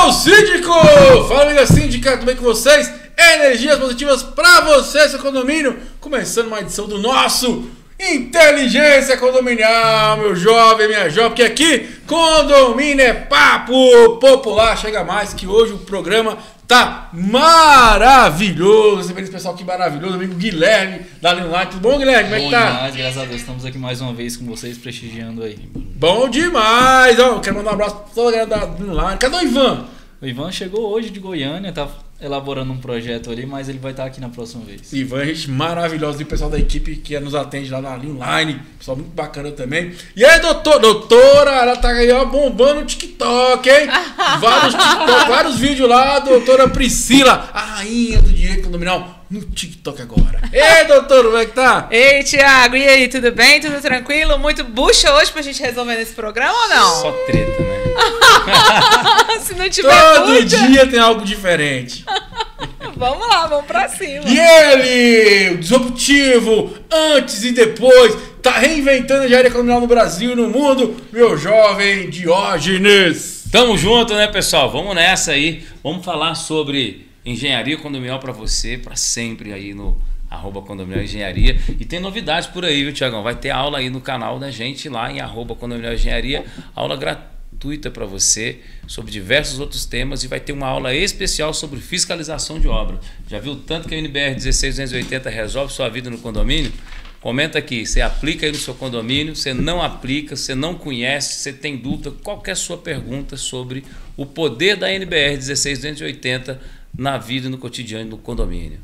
Alô, síndico! Fala, amiga síndica, tudo bem com vocês? Energias positivas pra você, seu condomínio. Começando uma edição do nosso Inteligência Condominial, meu jovem, minha jovem, porque aqui condomínio é papo popular. Chega mais que hoje o programa tá maravilhoso. Recebendo esse pessoal aqui maravilhoso, amigo Guilherme da Lineline. Tudo bom, Guilherme? Como é que tá? Bom demais, graças a Deus. Estamos aqui mais uma vez com vocês, prestigiando aí. Bom demais! Ó, quero mandar um abraço pra toda a galera da Lineline. Cadê o Ivan? O Ivan chegou hoje de Goiânia, tá elaborando um projeto ali, mas ele vai estar aqui na próxima vez. Ivan, gente maravilhosa, e o pessoal da equipe que nos atende lá na Lineline, pessoal muito bacana também. E aí, doutora, ela tá aí ó, bombando o TikTok, hein? Vários vídeos lá, doutora Priscila, a rainha do direito condominial, no TikTok agora. Ei, doutor, como é que tá? Ei, Thiago, e aí, tudo bem? Tudo tranquilo? Muito bucha hoje pra gente resolver nesse programa ou não? Só treta, né? Se não tiver Todo bucha, dia tem algo diferente. vamos lá, vamos pra cima. E ele, o disruptivo, antes e depois, tá reinventando a engenharia condominial no Brasil e no mundo, meu jovem Diógenes. Tamo junto, né, pessoal? Vamos nessa aí. Vamos falar sobre engenharia condominial para você, para sempre aí no @condominial engenharia. E tem novidades por aí, viu, Tiagão? Vai ter aula aí no canal da gente lá em @condominial engenharia, aula gratuita para você sobre diversos outros temas, e vai ter uma aula especial sobre fiscalização de obra. Já viu tanto que a NBR 16280 resolve sua vida no condomínio? Comenta aqui, você aplica aí no seu condomínio, você não aplica, você não conhece, você tem dúvida, qualquer sua pergunta sobre o poder da NBR 16280 na vida e no cotidiano do condomínio.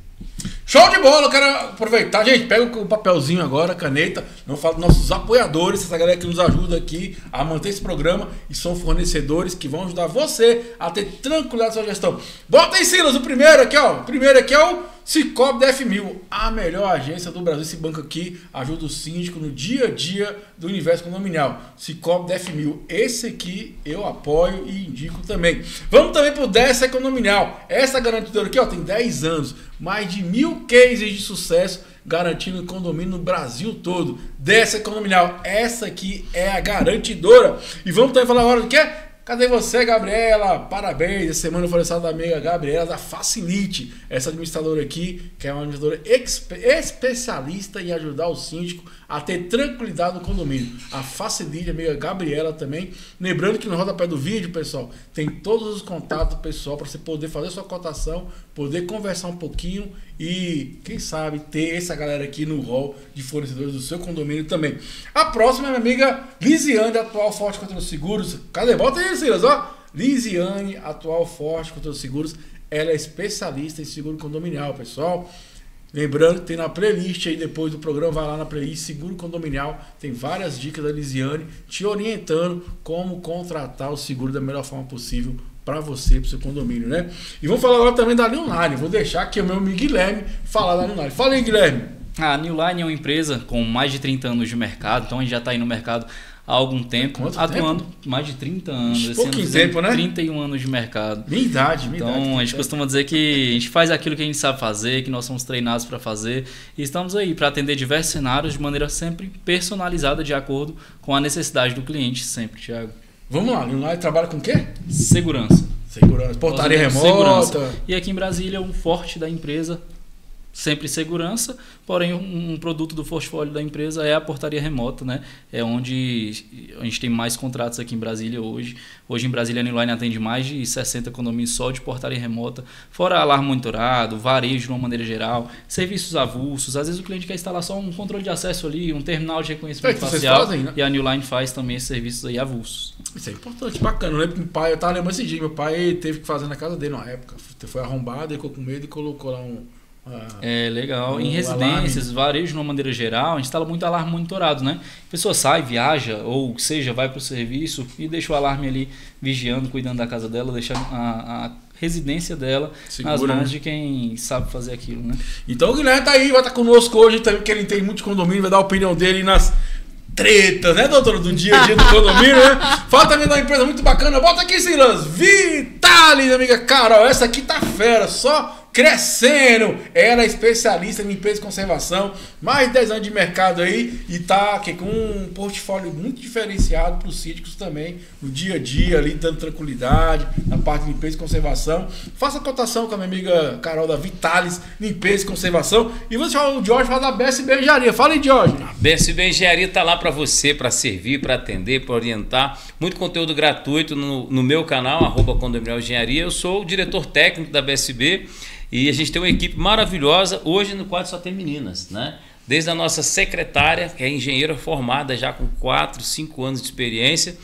Show de bola, eu quero aproveitar, gente, pega o papelzinho agora, caneta, não falo dos nossos apoiadores, essa galera que nos ajuda aqui a manter esse programa e são fornecedores que vão ajudar você a ter tranquilidade na sua gestão. Bota aí, Silas, o primeiro aqui, ó, é o Cicobi DF1000, a melhor agência do Brasil. Esse banco aqui ajuda o síndico no dia a dia do universo condominial. Cicobi DF1000, esse aqui eu apoio e indico também. Vamos também pro Dessa Condominial. Essa garantidora aqui ó, tem 10 anos, mais de 1000 cases de sucesso garantindo condomínio no Brasil todo. Dessa Condominial, essa aqui é a garantidora. E vamos também falar agora do que? Cadê você, Gabriela? Parabéns! Essa semana foi aniversário da amiga Gabriela da Facilite, essa administradora aqui, que é uma administradora especialista em ajudar o síndico a ter tranquilidade no condomínio. A Facilite, a amiga Gabriela também. Lembrando que no rodapé do vídeo, pessoal, tem todos os contatos do pessoal para você poder fazer sua cotação, poder conversar um pouquinho e, quem sabe, ter essa galera aqui no hall de fornecedores do seu condomínio também. A próxima é a minha amiga Lisiane, da Atual Forte Contra os Seguros. Cadê? Bota aí, Silas, ó. Lisiane, Atual Forte Contra os Seguros. Ela é especialista em seguro condominial, pessoal. Lembrando que tem na playlist aí, depois do programa, vai lá na playlist Seguro Condominial. Tem várias dicas da Lisiane te orientando como contratar o seguro da melhor forma possível para você, para o seu condomínio, né? E vamos falar agora também da Lineline. Vou deixar aqui o meu amigo Guilherme falar da Lineline. Fala aí, Guilherme. A Newline é uma empresa com mais de 30 anos de mercado, então a gente já está aí no mercado há algum tempo. Quanto atuando tempo? Mais de 30 anos. Pouquinho tempo, né? 31 anos de mercado. Minha idade. Então, a gente costuma dizer que a gente faz aquilo que a gente sabe fazer, que nós somos treinados para fazer, e estamos aí para atender diversos cenários de maneira sempre personalizada, de acordo com a necessidade do cliente, sempre, Thiago. Vamos lá, a Lineline trabalha com o quê? Segurança. Segurança. Portaria remota. Segurança. E aqui em Brasília, um forte da empresa, sempre segurança, porém um produto do portfólio da empresa é a portaria remota, né? É onde a gente tem mais contratos aqui em Brasília hoje. Hoje em Brasília a Lineline atende mais de 60 condomínios só de portaria remota, fora alarme monitorado, varejo de uma maneira geral, serviços avulsos. Às vezes o cliente quer instalar só um controle de acesso ali, um terminal de reconhecimento facial, fazem, né? E a Lineline faz também esses serviços aí avulsos. Isso é importante, bacana. Eu lembro que meu pai, eu tava lembrando esse dia, meu pai teve que fazer na casa dele uma época. Foi arrombado, ele ficou com medo e colocou lá É legal. Em residências, varejo de uma maneira geral, instala muito alarme monitorado, né? A pessoa sai, viaja, ou seja, vai para o serviço e deixa o alarme ali vigiando, cuidando da casa dela, deixa a residência dela segura, nas mãos, né, de quem sabe fazer aquilo, né? Então o Guilherme tá aí, vai estar conosco hoje também, porque ele entende muito de condomínio, vai dar a opinião dele nas tretas, né, doutora? Do dia a dia do condomínio, né? Fala também de uma empresa muito bacana. Bota aqui, Silas. Vitale, amiga Carol. Essa aqui tá fera. Só crescendo. Ela é especialista em limpeza e conservação, mais de 10 anos de mercado aí e tá aqui com um portfólio muito diferenciado para os síndicos também, no dia a dia ali, dando tranquilidade na parte de limpeza e conservação. Faça cotação com a minha amiga Carol da Vitalis, limpeza e conservação. E você fala o Jorge, fala da BSB Engenharia. Fala aí, Jorge. A BSB Engenharia tá lá para você, para servir, para atender, para orientar. Muito conteúdo gratuito no meu canal, @Condominial Engenharia. Eu sou o diretor técnico da BSB. E a gente tem uma equipe maravilhosa. Hoje no quadro só tem meninas, né? Desde a nossa secretária, que é engenheira formada já com 4, 5 anos de experiência.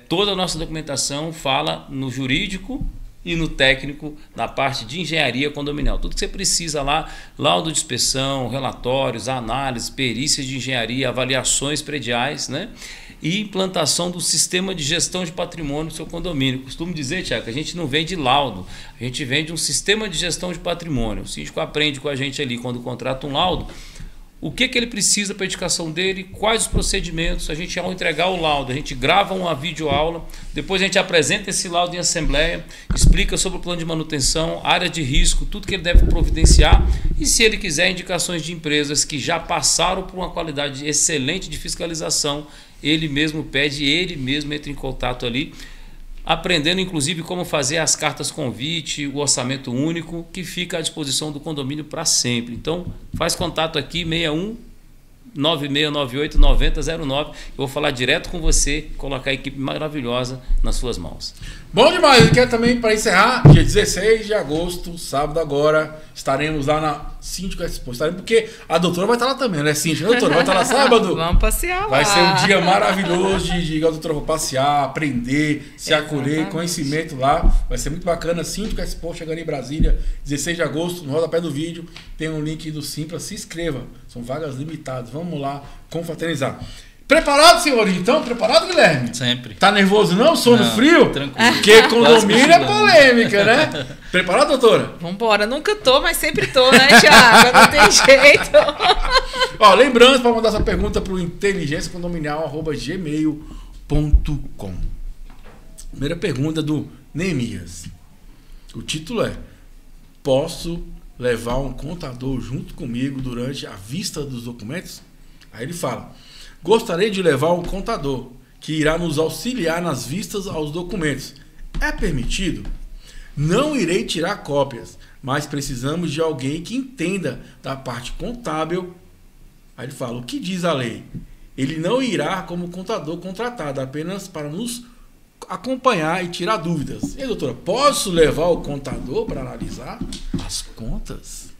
Toda a nossa documentação fala no jurídico e no técnico, na parte de engenharia condominial. Tudo que você precisa lá, laudo de inspeção, relatórios, análises, perícias de engenharia, avaliações prediais, né? E implantação do sistema de gestão de patrimônio do seu condomínio. Costumo dizer, Tiago, que a gente não vende laudo, a gente vende um sistema de gestão de patrimônio. O síndico aprende com a gente ali, quando contrata um laudo, o que ele precisa para a edificação dele, quais os procedimentos. A gente, ao entregar o laudo, a gente grava uma videoaula, depois a gente apresenta esse laudo em assembleia, explica sobre o plano de manutenção, área de risco, tudo que ele deve providenciar, e se ele quiser indicações de empresas que já passaram por uma qualidade excelente de fiscalização, ele mesmo pede, ele mesmo entra em contato ali, aprendendo inclusive como fazer as cartas convite, o orçamento único, que fica à disposição do condomínio para sempre. Então, faz contato aqui, 61 9698 9009. Eu vou falar direto com você, colocar a equipe maravilhosa nas suas mãos. Bom demais, eu quero também, para encerrar, dia 16 de agosto, sábado agora, estaremos lá na Síndico Expo. Estaremos porque a doutora vai estar lá também, né, Síndico? A doutora vai estar lá sábado. Vamos passear lá. Vai ser um dia maravilhoso de a doutora vai passear, aprender, se acolher, conhecimento lá. Vai ser muito bacana. Síndico Expo chegando em Brasília, 16 de agosto, no rodapé do vídeo, tem um link do Simpla, se inscreva. São vagas limitadas. Vamos lá confraternizar. Preparado, senhorinho? Então, preparado, Guilherme? Sempre. Tá nervoso não? Sono frio? Tranquilo. Porque condomínio é polêmica, né? Preparado, doutora? Vambora. Nunca tô, mas sempre tô, né, Thiago? Não tem jeito. Ó, lembrando, para mandar sua pergunta pro inteligenciacondominial@gmail.com. Primeira pergunta do Neemias. O título é: posso levar um contador junto comigo durante a vista dos documentos? Aí ele fala: gostaria de levar um contador que irá nos auxiliar nas vistas aos documentos. É permitido? Não irei tirar cópias, mas precisamos de alguém que entenda da parte contábil. Aí ele fala: o que diz a lei? Ele não irá como contador contratado, apenas para nos acompanhar e tirar dúvidas. E aí, doutora, posso levar o contador para analisar as contas?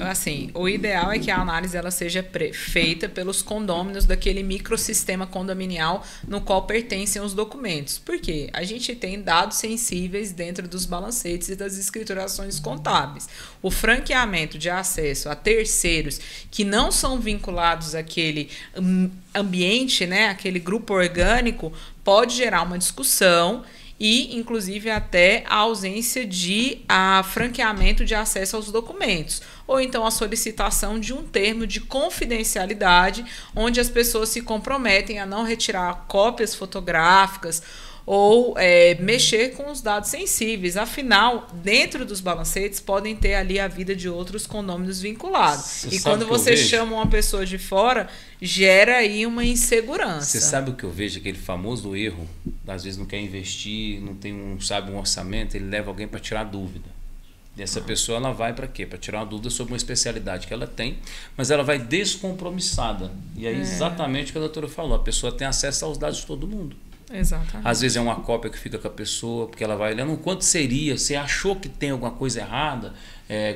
Assim, o ideal é que a análise ela seja feita pelos condôminos daquele microsistema condominial no qual pertencem os documentos. Por quê? A gente tem dados sensíveis dentro dos balancetes e das escriturações contábeis. O franqueamento de acesso a terceiros que não são vinculados àquele ambiente, né, aquele grupo orgânico, pode gerar uma discussão e, inclusive, até a ausência de franqueamento de acesso aos documentos, ou então a solicitação de um termo de confidencialidade, onde as pessoas se comprometem a não retirar cópias fotográficas ou mexer com os dados sensíveis. Afinal, dentro dos balancetes podem ter ali a vida de outros condôminos vinculados. E quando você chama uma pessoa de fora, gera aí uma insegurança. Você sabe o que eu vejo? Aquele famoso erro, às vezes não quer investir, não sabe um orçamento, ele leva alguém para tirar dúvida. E essa pessoa ela vai para quê? Para tirar uma dúvida sobre uma especialidade que ela tem, mas ela vai descompromissada. E aí exatamente o que a doutora falou, a pessoa tem acesso aos dados de todo mundo. Exatamente. Às vezes é uma cópia que fica com a pessoa, porque ela vai olhando quanto seria, você achou que tem alguma coisa errada,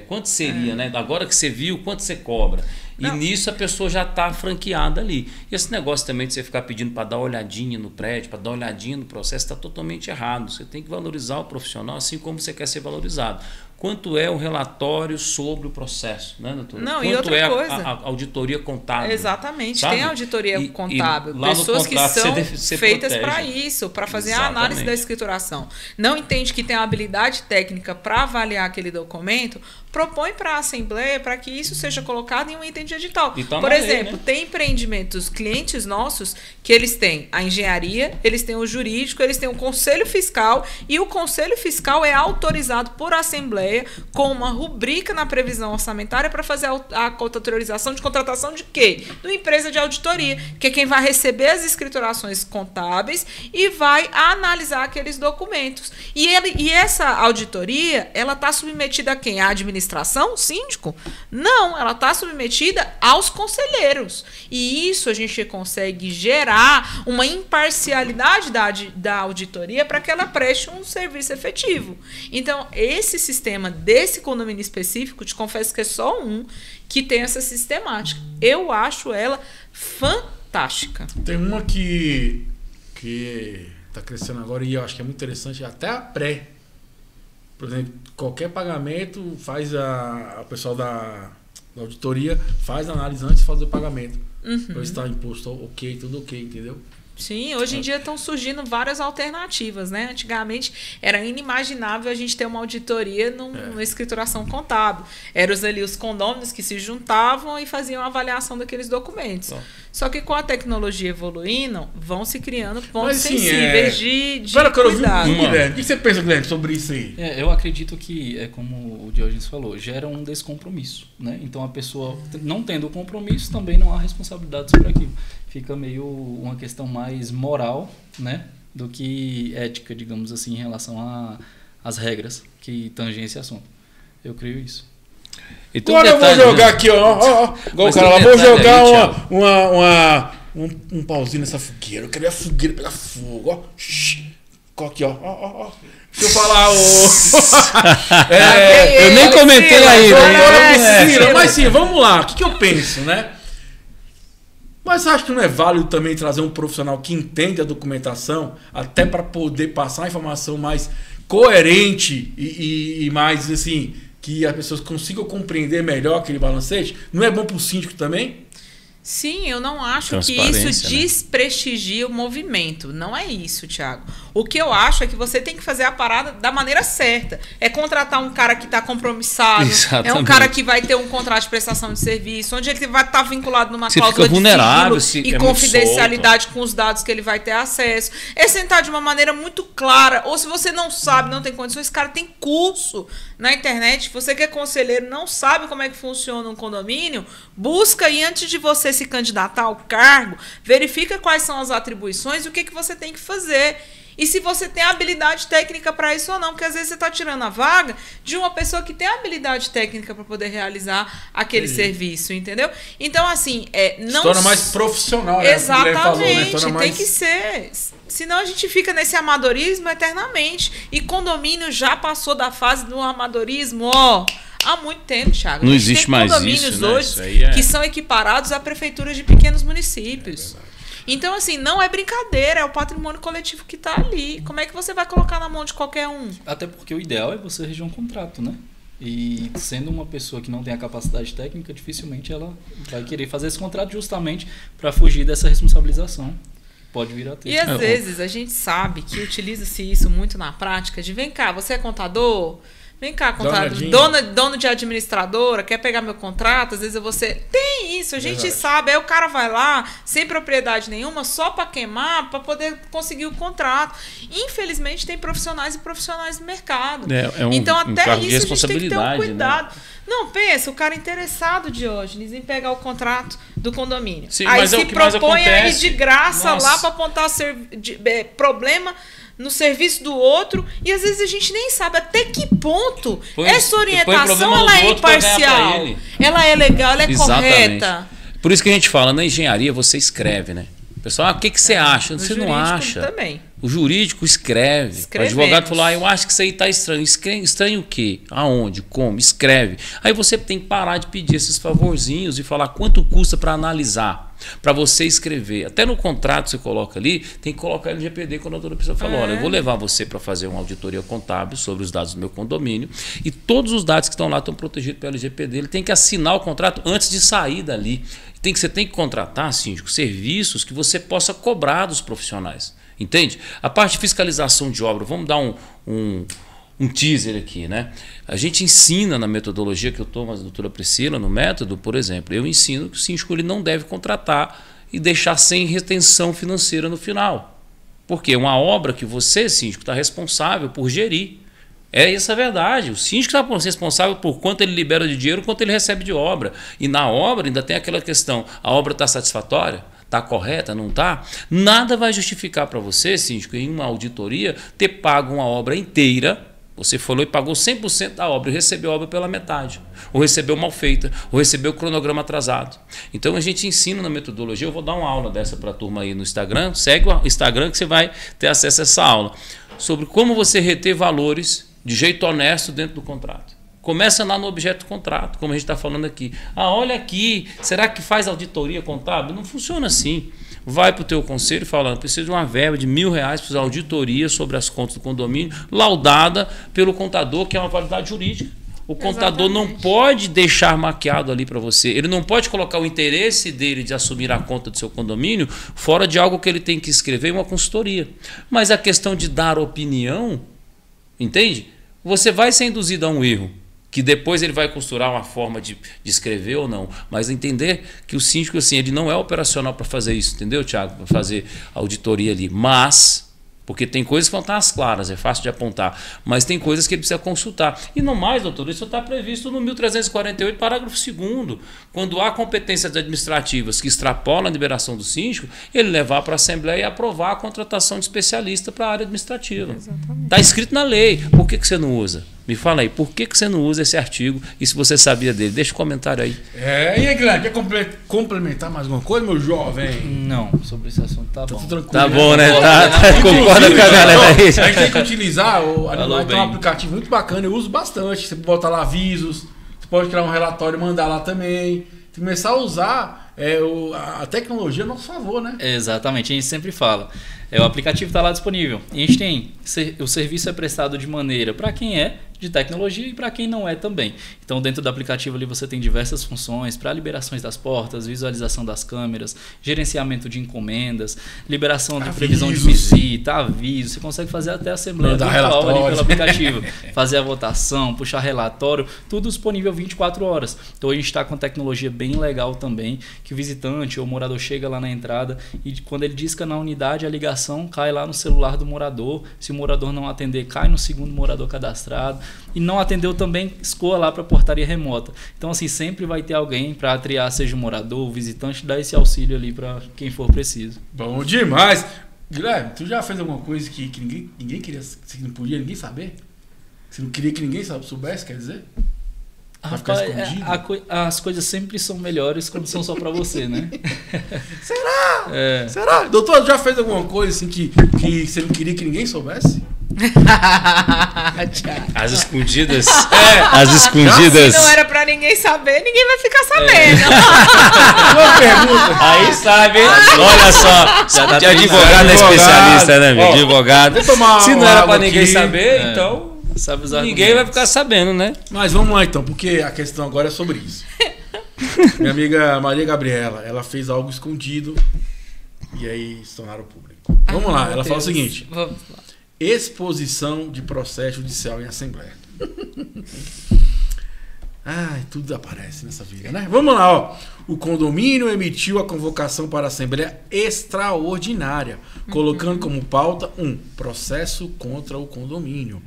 quanto seria, né? Agora que você viu, quanto você cobra. E nisso a pessoa já está franqueada ali. E esse negócio também de você ficar pedindo para dar uma olhadinha no prédio, para dar uma olhadinha no processo, está totalmente errado. Você tem que valorizar o profissional assim como você quer ser valorizado. Quanto é o relatório sobre o processo, né, doutora? Não, quanto e outra é coisa, a auditoria contábil? Exatamente, sabe? Tem auditoria contábil. E lá pessoas no que contrato são você feitas protege. para isso, para fazer Exatamente. a análise da escrituração. Não entende que tem a habilidade técnica para avaliar aquele documento, propõe para a Assembleia para que isso seja colocado em um item de edital. Então, por exemplo, né? tem empreendimentos, clientes nossos, que eles têm a engenharia, eles têm o jurídico, eles têm o conselho fiscal, e o conselho fiscal é autorizado por Assembleia com uma rubrica na previsão orçamentária para fazer a autorização de contratação de quê? Do empresa de auditoria, que é quem vai receber as escriturações contábeis e vai analisar aqueles documentos. E essa auditoria, ela está submetida a quem? A administração? O síndico? Não, ela está submetida aos conselheiros. E isso a gente consegue gerar uma imparcialidade da auditoria para que ela preste um serviço efetivo. Então, esse sistema desse condomínio específico, te confesso que é só um que tem essa sistemática. Eu acho ela fantástica. Tem uma que está crescendo agora e eu acho que é muito interessante, até a pré. Por exemplo, qualquer pagamento faz o pessoal da auditoria faz a análise antes de fazer o pagamento. Para estar imposto ok, tudo ok, entendeu? Sim, hoje em dia estão surgindo várias alternativas, né? Antigamente era inimaginável a gente ter uma auditoria numa escrituração contábil. Eram ali os condôminos que se juntavam e faziam a avaliação daqueles documentos. Só que com a tecnologia evoluindo, vão se criando pontos sensíveis de cuidado. Guilherme, o que você pensa, Guilherme, sobre isso aí? Eu acredito que, é como o Diógenes falou, gera um descompromisso, né? Então a pessoa, não tendo o compromisso, também não há responsabilidade sobre aquilo. Fica meio uma questão mais moral, né, do que ética, digamos assim, em relação às regras que tangem esse assunto. Eu creio isso. Agora eu vou jogar aqui, ó. Igual o cara lá, vou jogar um pauzinho nessa fogueira. Eu quero ver a fogueira pegar fogo, ó. Aqui, ó. Deixa eu falar, eu nem comentei ainda. Mas sim, vamos lá. O que eu penso, né? Mas acho que não é válido também trazer um profissional que entende a documentação até para poder passar a informação mais coerente e mais assim, que as pessoas consigam compreender melhor aquele balancete? Não é bom para o síndico também? Sim, eu não acho que isso desprestigia o movimento. Não é isso, Thiago. O que eu acho é que você tem que fazer a parada da maneira certa. É contratar um cara que está compromissado. Exatamente. É um cara que vai ter um contrato de prestação de serviço, onde ele vai estar vinculado numa você cláusula de sigilo e confidencialidade com os dados que ele vai ter acesso. É sentar de uma maneira muito clara. Ou se você não sabe, não tem condições, esse cara tem curso na internet. Você que é conselheiro, não sabe como é que funciona um condomínio, busca e antes de você se candidatar ao cargo, verifica quais são as atribuições e o que você tem que fazer. E se você tem habilidade técnica para isso ou não, porque às vezes você está tirando a vaga de uma pessoa que tem habilidade técnica para poder realizar aquele serviço, entendeu? Então, assim, não... Se torna mais profissional, né? Exatamente, falou, né? Tem que ser. Senão a gente fica nesse amadorismo eternamente. E condomínio já passou da fase do amadorismo, há muito tempo, Thiago. Não existe mais isso, né? Condomínios hoje que são equiparados a prefeituras de pequenos municípios. Então, assim, não é brincadeira, é o patrimônio coletivo que está ali. Como é que você vai colocar na mão de qualquer um? Até porque o ideal é você reger um contrato, né? E sendo uma pessoa que não tem a capacidade técnica, dificilmente ela vai querer fazer esse contrato justamente para fugir dessa responsabilização. Pode vir a ter. E às vezes a gente sabe que utiliza-se isso muito na prática, de vem cá, você é contador? Vem cá, contador, dono de administradora, quer pegar meu contrato? Às vezes você tem isso, a gente sabe. Aí o cara vai lá, sem propriedade nenhuma, só para queimar, para poder conseguir o contrato. Infelizmente, tem profissionais e profissionais no mercado. Então, até isso a gente tem que ter um cuidado. Né? Não, pensa, o cara interessado, Diógenes, em pegar o contrato do condomínio. Sim, aí mas se propõe aí de graça lá para apontar problema no serviço do outro, e às vezes a gente nem sabe até que ponto essa orientação ela é imparcial, ela é legal, ela é correta. Por isso que a gente fala, na engenharia você escreve, né? Pessoal, o que você acha? Você não acha. Também. O jurídico escreve. O advogado falou, eu acho que isso aí está estranho. Estranho o quê? Aonde? Como? Escreve. Aí você tem que parar de pedir esses favorzinhos e falar quanto custa para analisar, para você escrever. Até no contrato você coloca ali, tem que colocar LGPD quando a doutora pessoa falou, olha, eu vou levar você para fazer uma auditoria contábil sobre os dados do meu condomínio e todos os dados que estão lá estão protegidos pelo LGPD. Ele tem que assinar o contrato antes de sair dali. Você tem que contratar, síndico, serviços que você possa cobrar dos profissionais. Entende? A parte de fiscalização de obra, vamos dar um teaser aqui, né? A gente ensina na metodologia que eu tomo, a doutora Priscila, no método, por exemplo, eu ensino que o síndico ele não deve contratar e deixar sem retenção financeira no final. Porque é uma obra que você, síndico, está responsável por gerir. Essa a verdade. O síndico está responsável por quanto ele libera de dinheiro, quanto ele recebe de obra. E na obra ainda tem aquela questão, a obra está satisfatória? Está correta? Não está? Nada vai justificar para você, síndico, em uma auditoria, ter pago uma obra inteira. Você falou e pagou 100% da obra e recebeu a obra pela metade. Ou recebeu mal feita, ou recebeu o cronograma atrasado. Então a gente ensina na metodologia, eu vou dar uma aula dessa para a turma aí no Instagram, segue o Instagram que você vai ter acesso a essa aula, sobre como você reter valores de jeito honesto dentro do contrato. Começa lá no objeto do contrato, como a gente está falando aqui. Olha aqui, será que faz auditoria contábil? Não funciona assim. Vai para o teu conselho falando, preciso de uma verba de R$1.000 para fazer auditoria sobre as contas do condomínio, laudada pelo contador, que é uma validade jurídica. O contador não pode deixar maquiado ali para você. Ele não pode colocar o interesse dele de assumir a conta do seu condomínio fora de algo que ele tem que escrever em uma consultoria. Mas a questão de dar opinião, entende? Você vai ser induzido a um erro, que depois ele vai costurar uma forma de escrever ou não. Mas entender que o síndico assim, ele não é operacional para fazer isso, entendeu, Thiago? Para fazer auditoria ali. Mas, porque tem coisas que vão estar às claras, é fácil de apontar, mas tem coisas que ele precisa consultar. E no mais, doutor, isso está previsto no 1348, parágrafo 2º. Quando há competências administrativas que extrapolam a liberação do síndico, ele levar para a Assembleia e aprovar a contratação de especialista para a área administrativa. Está escrito na lei. Por que você não usa? Me fala aí, por que você não usa esse artigo e se você sabia dele? Deixa um comentário aí. E aí, Guilherme, quer complementar mais alguma coisa, meu jovem? Não, sobre esse assunto tá bom. Tranquilo, tá bom, né? Concorda com a galera aí. A gente tem que utilizar, o Animal tem um aplicativo muito bacana, eu uso bastante. Você bota lá avisos, você pode criar um relatório e mandar lá também. Começar a usar a tecnologia a nosso favor, né? Exatamente, a gente sempre fala. O aplicativo está lá disponível. E a gente tem, o serviço é prestado de maneira para quem é de tecnologia e para quem não é também. Então, dentro do aplicativo ali você tem diversas funções para liberações das portas, visualização das câmeras, gerenciamento de encomendas, liberação de previsão de visita, aviso. Você consegue fazer até a assembleia virtual ali pelo aplicativo, fazer a votação, puxar relatório, tudo disponível 24 horas. Então, a gente está com tecnologia bem legal também, que o visitante ou o morador chega lá na entrada e quando ele disca na unidade, a ligação cai lá no celular do morador. Se o morador não atender, cai no segundo morador cadastrado. E não atendeu também, escoa lá para a portaria remota. Então, assim, sempre vai ter alguém para triar, seja o morador, o visitante, dar esse auxílio ali para quem for preciso. Bom demais! Guilherme, tu já fez alguma coisa que ninguém queria, que não podia ninguém saber? Você não queria que ninguém soubesse, quer dizer? Rapaz, as coisas sempre são melhores quando são só para você, né? Será? Será? Doutor, já fez alguma coisa assim que você não queria que ninguém soubesse? As escondidas. As escondidas. Se não era pra ninguém saber, ninguém vai ficar sabendo. Uma pergunta. Aí sabe, olha só. De advogado é especialista, né, meu? Advogado. Se não era pra ninguém saber, então ninguém vai ficar sabendo, né? Mas vamos lá então, porque a questão agora é sobre isso. Minha amiga Maria Gabriela, ela fez algo escondido e aí se tornaram público. Vamos lá, ela fala o seguinte. Vamos lá. Exposição de processo judicial em assembleia. Ai, tudo aparece nessa vida, né? Vamos lá, ó. O condomínio emitiu a convocação para a assembleia extraordinária, colocando como pauta processo contra o condomínio,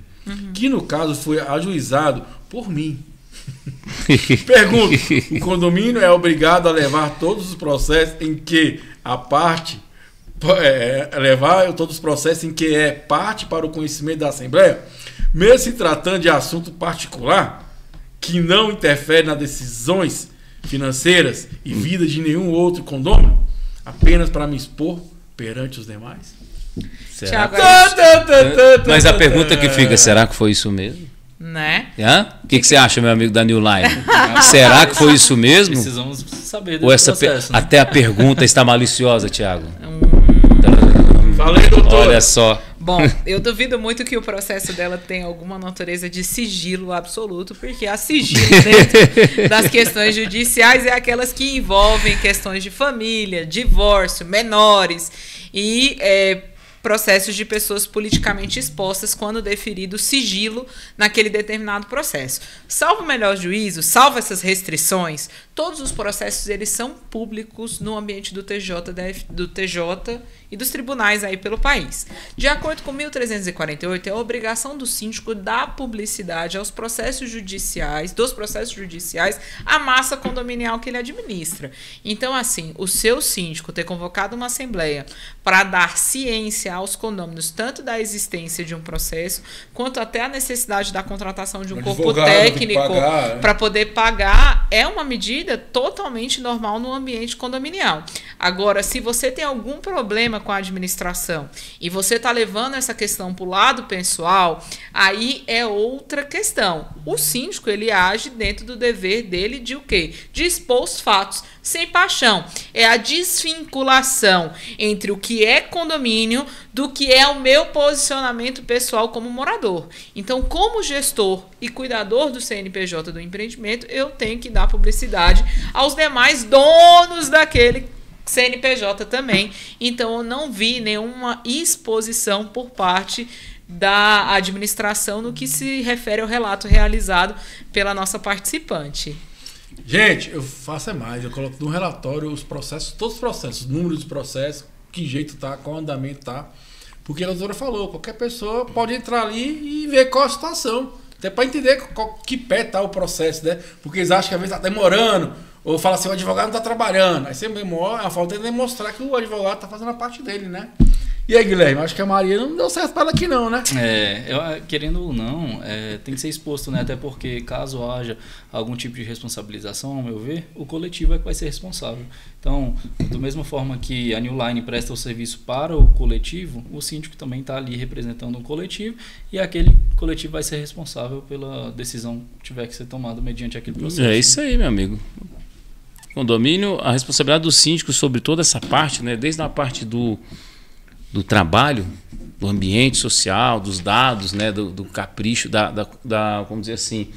que no caso foi ajuizado por mim. Pergunto, o condomínio é obrigado a levar todos os processos em que a parte levar todos os processos em que é parte para o conhecimento da Assembleia, mesmo se tratando de assunto particular que não interfere nas decisões financeiras e vida de nenhum outro condômino, apenas para me expor perante os demais? Será? Mas a pergunta que fica, será que foi isso mesmo? Né? O que você acha, meu amigo da New Line? Será que foi isso mesmo? Precisamos saber desse processo, né? Até a pergunta está maliciosa, Thiago. Falei, doutor. Olha só. Bom, eu duvido muito que o processo dela tenha alguma natureza de sigilo absoluto, porque a sigilo dentro das questões judiciais é aquelas que envolvem questões de família, divórcio, menores e processos de pessoas politicamente expostas quando deferido sigilo naquele determinado processo. Salvo o melhor juízo, salvo essas restrições, todos os processos eles são públicos no ambiente do TJ e dos tribunais aí pelo país. De acordo com 1348, é a obrigação do síndico dar publicidade aos processos judiciais, à massa condominial que ele administra. Então, assim, o seu síndico ter convocado uma assembleia para dar ciência aos condôminos, tanto da existência de um processo, quanto até a necessidade da contratação de um corpo técnico para poder pagar, é uma medida totalmente normal no ambiente condominial. Agora, se você tem algum problema com a administração e você está levando essa questão para o lado pessoal, aí é outra questão. O síndico, ele age dentro do dever dele de o quê? De expor os fatos, sem paixão. É a desvinculação entre o que é condomínio do que é o meu posicionamento pessoal como morador. Então, como gestor e cuidador do CNPJ do empreendimento, eu tenho que dar publicidade aos demais donos daquele CNPJ também. Então, eu não vi nenhuma exposição por parte da administração no que se refere ao relato realizado pela nossa participante. Gente, eu faço mais, eu coloco no relatório os processos, todos os processos, números de processos, que jeito tá, qual andamento tá. Porque a doutora falou, qualquer pessoa pode entrar ali e ver qual a situação. Até para entender que pé tá o processo, né? Porque eles acham que às vezes tá demorando, ou fala assim, o advogado não tá trabalhando. Aí você demora, a falta é demonstrar que o advogado tá fazendo a parte dele, né? E aí, Guilherme, acho que a Maria não deu certo para ela aqui não, né? Querendo ou não, tem que ser exposto, né? Até porque caso haja algum tipo de responsabilização, ao meu ver, o coletivo é que vai ser responsável. Então, da mesma forma que a New Line presta o serviço para o coletivo, o síndico também está ali representando o coletivo e aquele coletivo vai ser responsável pela decisão que tiver que ser tomada mediante aquele processo. É isso aí, meu amigo. Condomínio, a responsabilidade do síndico sobre toda essa parte, né? Desde a parte do trabalho, do ambiente social, dos dados, né, do capricho, vamos dizer assim,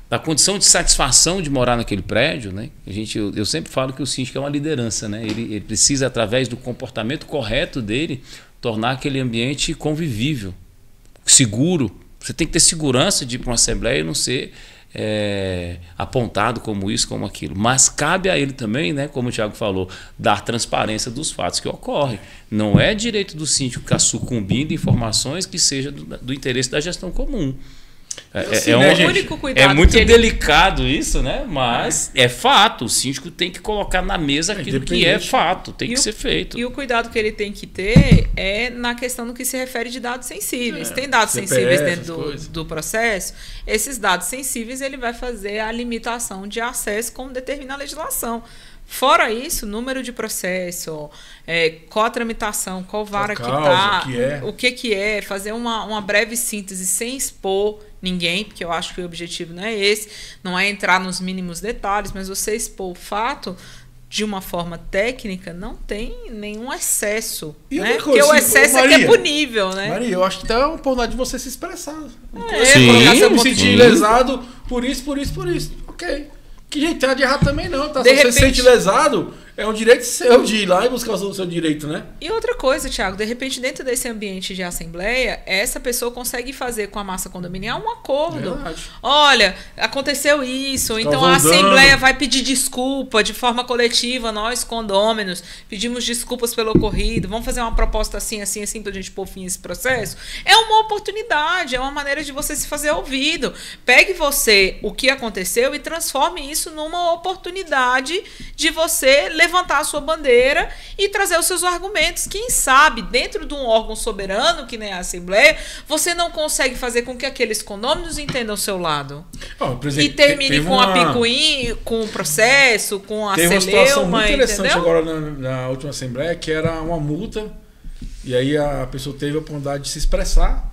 da condição de satisfação de morar naquele prédio, né? Eu sempre falo que o síndico é uma liderança, né? Ele precisa, através do comportamento correto dele, tornar aquele ambiente convivível, seguro. Você tem que ter segurança de ir para uma assembleia e não ser apontado como isso, como aquilo. Mas cabe a ele também, né, como o Thiago falou, dar transparência dos fatos que ocorrem. Não é direito do síndico ficar sucumbindo informações que seja do interesse da gestão comum. É muito delicado isso, né? Mas é fato. O síndico tem que colocar na mesa aquilo que é fato, tem que ser feito. E o cuidado que ele tem que ter é na questão do que se refere de dados sensíveis. Tem dados sensíveis dentro do processo, esses dados sensíveis ele vai fazer a limitação de acesso como determina a legislação. Fora isso, número de processo, qual a tramitação, qual vara que está, o que é, fazer uma breve síntese sem expor ninguém, porque eu acho que o objetivo não é esse, não é entrar nos mínimos detalhes, mas você expor o fato de uma forma técnica não tem nenhum excesso, né? Porque o excesso Maria, é que é punível, né? Maria, eu acho que tá a oportunidade de você se expressar. Eu me senti lesado por isso. Ok. Que gente tá de errado também não, tá? Se você se sente lesado, é um direito seu de ir lá e buscar o seu direito, né? E outra coisa, Thiago, de repente dentro desse ambiente de assembleia, essa pessoa consegue fazer com a massa condominial um acordo. Verdade. Olha, aconteceu isso, então a assembleia vai pedir desculpa de forma coletiva, nós condôminos pedimos desculpas pelo ocorrido, vamos fazer uma proposta assim pra gente pôr fim a esse processo. É uma oportunidade, é uma maneira de você se fazer ouvido. Pegue você o que aconteceu e transforme isso numa oportunidade de você levantar a sua bandeira e trazer os seus argumentos. Quem sabe, dentro de um órgão soberano, que nem a Assembleia, você não consegue fazer com que aqueles condôminos entendam o seu lado. E termine com a picuinha, com o processo, com a celeuma. Teve uma situação muito interessante agora na última Assembleia, que era uma multa, e aí a pessoa teve a oportunidade de se expressar,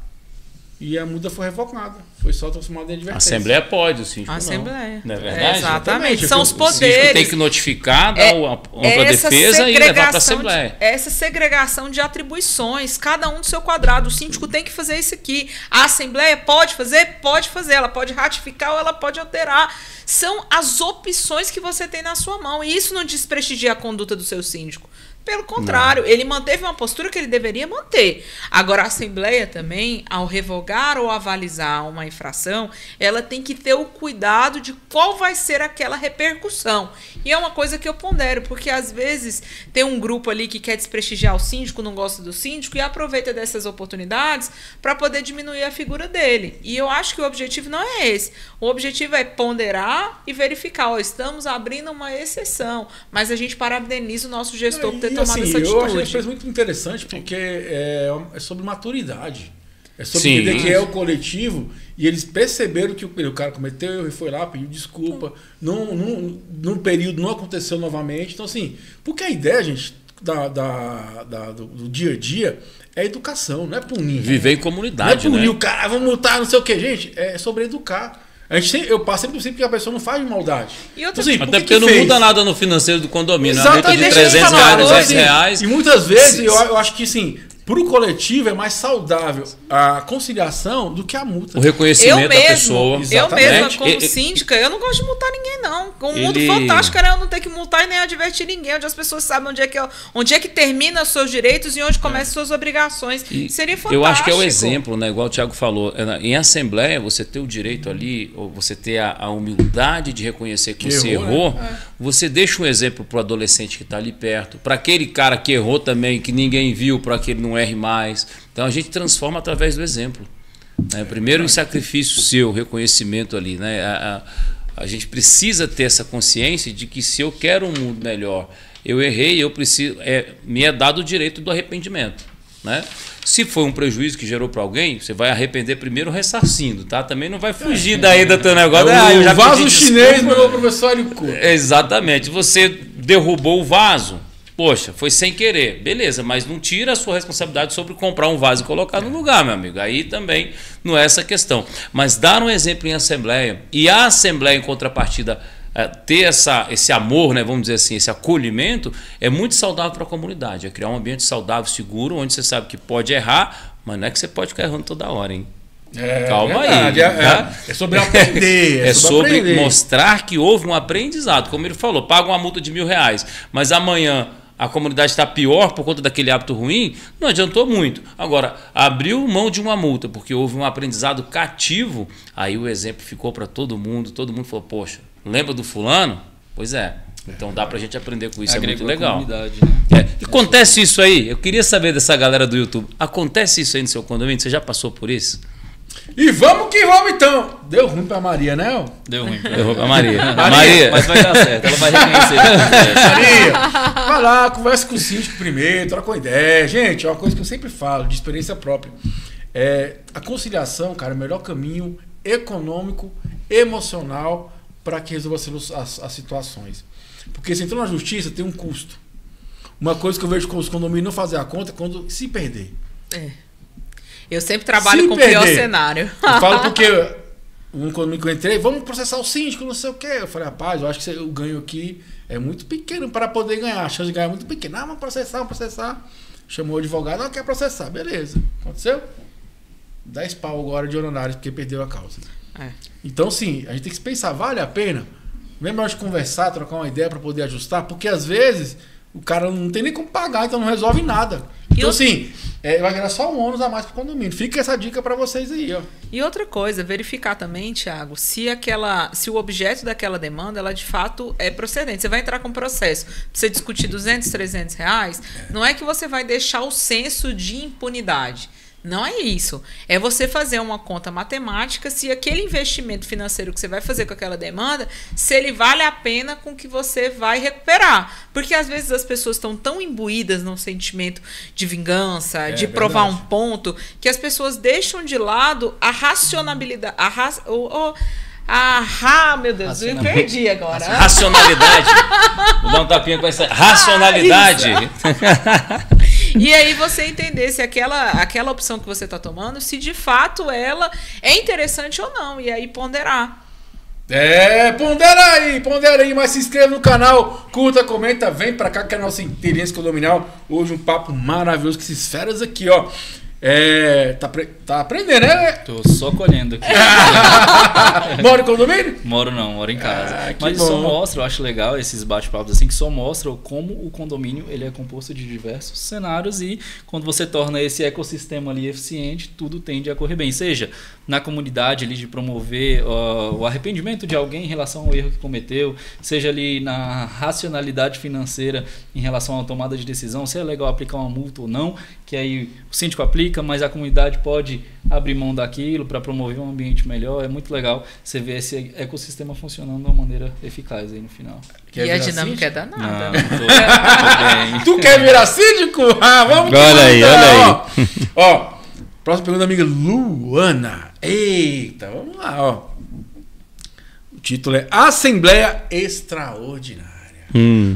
e a multa foi revocada. Foi só transformada em advertência. A Assembleia pode, o síndico não. Assembleia. Não é verdade? Exatamente. São os poderes. O síndico tem que notificar, dar ampla defesa e levar para a Assembleia. Essa segregação de atribuições, cada um do seu quadrado. O síndico tem que fazer isso aqui. A Assembleia pode fazer? Pode fazer. Ela pode ratificar ou ela pode alterar. São as opções que você tem na sua mão. E isso não desprestigia a conduta do seu síndico. Pelo contrário, ele manteve uma postura que ele deveria manter. Agora, a Assembleia também, ao revogar ou avalizar uma infração, ela tem que ter o cuidado de qual vai ser aquela repercussão. E é uma coisa que eu pondero, porque às vezes tem um grupo ali que quer desprestigiar o síndico, não gosta do síndico, e aproveita dessas oportunidades para poder diminuir a figura dele. E eu acho que o objetivo não é esse. O objetivo é ponderar e verificar. Ó, estamos abrindo uma exceção, mas a gente parabeniza o nosso gestor por ter tomado essa atitude. Eu achei isso muito interessante porque é sobre maturidade. É sobre entender que é o coletivo e eles perceberam que o cara cometeu erro e foi lá, pediu desculpa. Num período não aconteceu novamente. Então, assim, porque a ideia, gente, do dia a dia é educação, não é punir. Viver em comunidade, não é punir né? o cara, vamos multar, não sei o que, gente. É sobre educar. Eu passo sempre por cima que a pessoa não faz de maldade. E outra, então, assim, até porque não muda nada no financeiro do condomínio. Exato, Uma multa de 300 reais, 200 reais. E muitas vezes eu acho que sim, para o coletivo é mais saudável a conciliação do que a multa. O reconhecimento da pessoa. Eu mesma, como síndica, eu não gosto de multar ninguém, não. O mundo fantástico era eu não ter que multar e nem advertir ninguém, onde as pessoas sabem onde é que termina os seus direitos e onde começam as suas obrigações. Seria fantástico. Eu acho que é o exemplo, né? Igual o Thiago falou. Em assembleia, você ter o direito ali, ou você ter a humildade de reconhecer que você errou, né? Você deixa um exemplo para o adolescente que está ali perto, para aquele cara que errou também, que ninguém viu, para que ele não erre mais. Então a gente transforma através do exemplo. Né? Primeiro, o sacrifício seu, o reconhecimento ali. Né? A gente precisa ter essa consciência de que se eu quero um mundo melhor, eu errei, eu preciso. Me é dado o direito do arrependimento. Né? Se foi um prejuízo que gerou para alguém, você vai arrepender primeiro ressarcindo, tá? Também não vai fugir daí do teu negócio. Eu já vaso chinês, meu professor Arico. Exatamente. Você derrubou o vaso. Poxa, foi sem querer. Beleza, mas não tira a sua responsabilidade sobre comprar um vaso e colocar no lugar, meu amigo. Aí também não é essa questão. Mas dar um exemplo em assembleia, e a assembleia em contrapartida ter esse amor, né, vamos dizer assim, esse acolhimento, é muito saudável para a comunidade. É criar um ambiente saudável, seguro, onde você sabe que pode errar, mas não é que você pode ficar errando toda hora, hein? Calma aí. É sobre aprender. É sobre mostrar que houve um aprendizado. Como ele falou, paga uma multa de R$1.000, mas amanhã a comunidade está pior por conta daquele hábito ruim, não adiantou muito. Agora, abriu mão de uma multa porque houve um aprendizado cativo, aí o exemplo ficou para todo mundo falou, poxa, lembra do fulano? Pois é. Então dá pra gente aprender com isso, é muito legal. Né? Acontece isso aí? Eu queria saber dessa galera do YouTube. Acontece isso aí no seu condomínio? Você já passou por isso? E vamos que vamos então. Deu ruim pra Maria, né? Deu ruim pra Maria. Maria. Mas vai dar certo, ela vai reconhecer. Maria, vai lá, conversa com o síndico primeiro, troca uma ideia. Gente, é uma coisa que eu sempre falo, de experiência própria. A conciliação, cara, é o melhor caminho econômico, emocional para que resolva as situações. Porque se entrou na justiça, tem um custo. Uma coisa que eu vejo com os condomínios não fazer a conta é quando se perder. Eu sempre trabalho com o pior cenário. Eu falo porque um condomínio que eu entrei, vamos processar o síndico, não sei o quê. Eu falei, rapaz, eu acho que o ganho aqui é muito pequeno para poder ganhar. A chance de ganhar é muito pequena. Vamos processar. Chamou o advogado, não quer processar. Beleza. Aconteceu? 10 pau agora de honorários porque perdeu a causa. Então, sim, a gente tem que pensar, vale a pena? Não é melhor de conversar, trocar uma ideia para poder ajustar? Porque às vezes o cara não tem nem como pagar, então não resolve nada. Então, assim, vai gerar só um ônus a mais para o condomínio. Fica essa dica para vocês aí, ó. E outra coisa, verificar também, Thiago, se o objeto daquela demanda, ela de fato é procedente. Você vai entrar com processo, você discutir R$200, R$300, não é que você vai deixar o senso de impunidade. Não é isso. É você fazer uma conta matemática se aquele investimento financeiro que você vai fazer com aquela demanda, se ele vale a pena com o que você vai recuperar. Porque às vezes as pessoas estão tão imbuídas num sentimento de vingança, de provar um ponto, que as pessoas deixam de lado a racionalidade. Meu Deus, eu perdi agora. Racionalidade. Vou dar um tapinha com essa racionalidade. E aí você entender se aquela opção que você está tomando, se de fato ela é interessante ou não. E aí ponderar. Pondera aí, mas se inscreva no canal, curta, comenta, vem pra cá que é a nossa inteligência condominial. Hoje um papo maravilhoso com esses feras aqui, ó. Tá aprendendo, né? Tô só colhendo aqui. Mora em condomínio? Moro não, moro em casa. Que Mas bom. isso só mostra, eu acho legal esses bate-papos assim, que só mostram como o condomínio ele é composto de diversos cenários e quando você torna esse ecossistema ali eficiente, tudo tende a correr bem. Seja na comunidade ali de promover o arrependimento de alguém em relação ao erro que cometeu, seja ali na racionalidade financeira em relação à tomada de decisão, se é legal aplicar uma multa ou não, que aí o síndico aplica, mas a comunidade pode abrir mão daquilo para promover um ambiente melhor. É muito legal você ver esse ecossistema funcionando de uma maneira eficaz aí no final. Quer E a virar dinâmica é síndico? danada. Não, tô bem. Tu quer virar síndico? Ah, vamos Olha aí, olha aí. Ó, próxima pergunta da amiga Luana. Eita, vamos lá, ó. O título é Assembleia Extraordinária.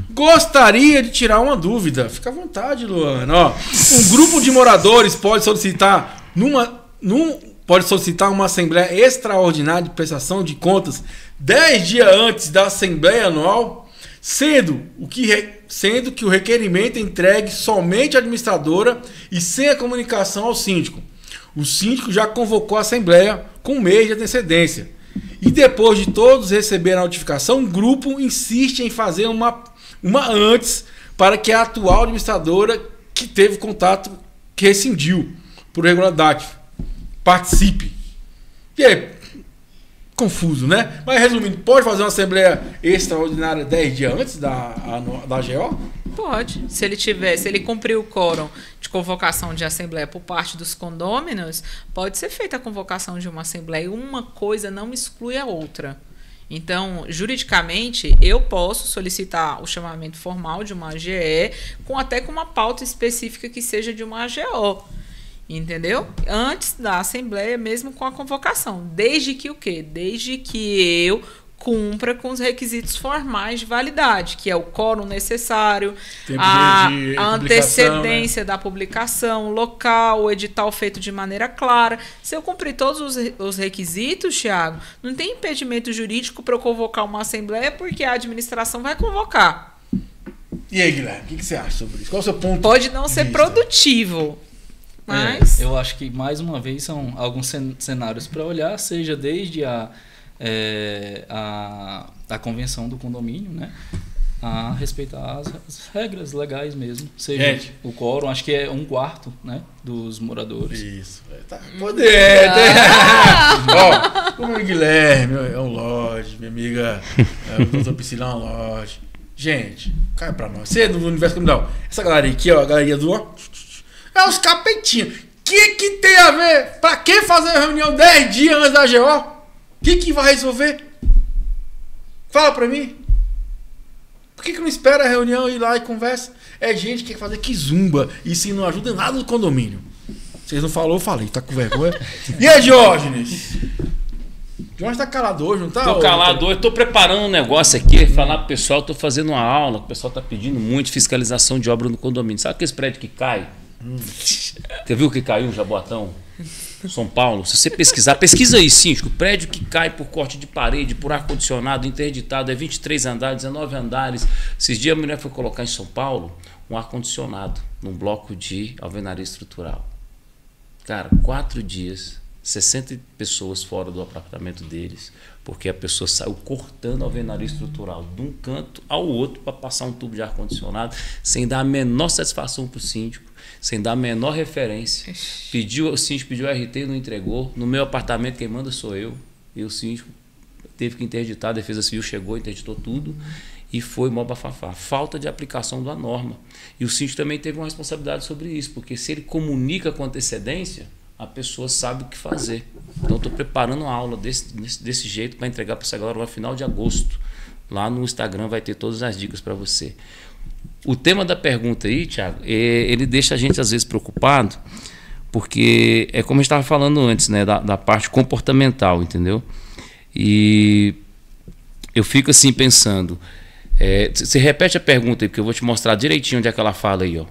Gostaria de tirar uma dúvida. Fica à vontade, Luana. Ó, um grupo de moradores pode solicitar uma assembleia extraordinária de prestação de contas 10 dias antes da assembleia anual, sendo que o requerimento é entregue somente à administradora e sem a comunicação ao síndico. O síndico já convocou a assembleia com um mês de antecedência. E depois de todos receberem a notificação, o grupo insiste em fazer uma antes para que a atual administradora que teve contato, que rescindiu por irregularidade, participe. E aí, confuso, né? Mas resumindo, pode fazer uma assembleia extraordinária 10 dias antes da AGO? Pode. Se ele cumprir o quórum de convocação de assembleia por parte dos condôminos, pode ser feita a convocação de uma assembleia. Uma coisa não exclui a outra. Então, juridicamente, eu posso solicitar o chamamento formal de uma AGE, até com uma pauta específica que seja de uma AGO. Entendeu? Antes da assembleia, mesmo com a convocação. Desde que o quê? Desde que eu cumpra com os requisitos formais de validade, que é o quórum necessário, a antecedência, né, da publicação, local, o edital feito de maneira clara. Se eu cumprir todos os requisitos, Thiago, não tem impedimento jurídico para eu convocar uma assembleia, porque a administração vai convocar. E aí, Guilherme, o que você acha sobre isso? Qual é o seu ponto? Pode não ser produtivo, mas... eu acho que, mais uma vez, são alguns cenários para olhar, seja desde a convenção do condomínio, né, a respeitar as regras legais mesmo, seja o quórum, acho que é 1/4, né, dos moradores. Isso, tá poder. Ó, o meu Guilherme é um lorde, minha amiga, o doutor Priscila é um lorde. Gente, cai pra nós. Você é do universo criminal. Essa galera aqui, ó, a galeria do é os capetinhos. Que tem a ver? Pra que fazer a reunião 10 dias antes da AGO? O que vai resolver? Fala pra mim. Por que não espera a reunião e ir lá e conversa? É gente que quer fazer quizumba. Isso não ajuda em nada no condomínio. Vocês não falaram, eu falei. Tá com vergonha? E aí, Diógenes? Diógenes tá calado hoje, não tá? Tô calado hoje. Tô preparando um negócio aqui. Falar pro pessoal, tô fazendo uma aula. O pessoal tá pedindo muito fiscalização de obra no condomínio. Sabe aquele prédio que cai? Você viu que caiu um Jaboatão? São Paulo, se você pesquisar, pesquisa aí, síndico, prédio que cai por corte de parede, por ar-condicionado, interditado, é 23 andares, 19 andares. Esses dias a mulher foi colocar em São Paulo um ar-condicionado num bloco de alvenaria estrutural. Cara, 4 dias, 60 pessoas fora do apartamento deles, porque a pessoa saiu cortando a alvenaria estrutural de um canto ao outro para passar um tubo de ar-condicionado, sem dar a menor satisfação para o síndico, sem dar a menor referência. O síndico pediu RT e não entregou. No meu apartamento quem manda sou eu. E o síndico teve que interditar, a Defesa Civil chegou, interditou tudo e foi mó bafafá. Falta de aplicação da norma. E o síndico também teve uma responsabilidade sobre isso, porque se ele comunica com antecedência, a pessoa sabe o que fazer. Então estou preparando uma aula desse jeito para entregar para essa galera no final de agosto. Lá no Instagram vai ter todas as dicas para você. O tema da pergunta aí, Thiago, ele deixa a gente às vezes preocupado, porque é como a gente estava falando antes, né, da parte comportamental, entendeu? E eu fico assim pensando, você repete a pergunta aí, porque eu vou te mostrar direitinho onde é que ela fala aí, ó.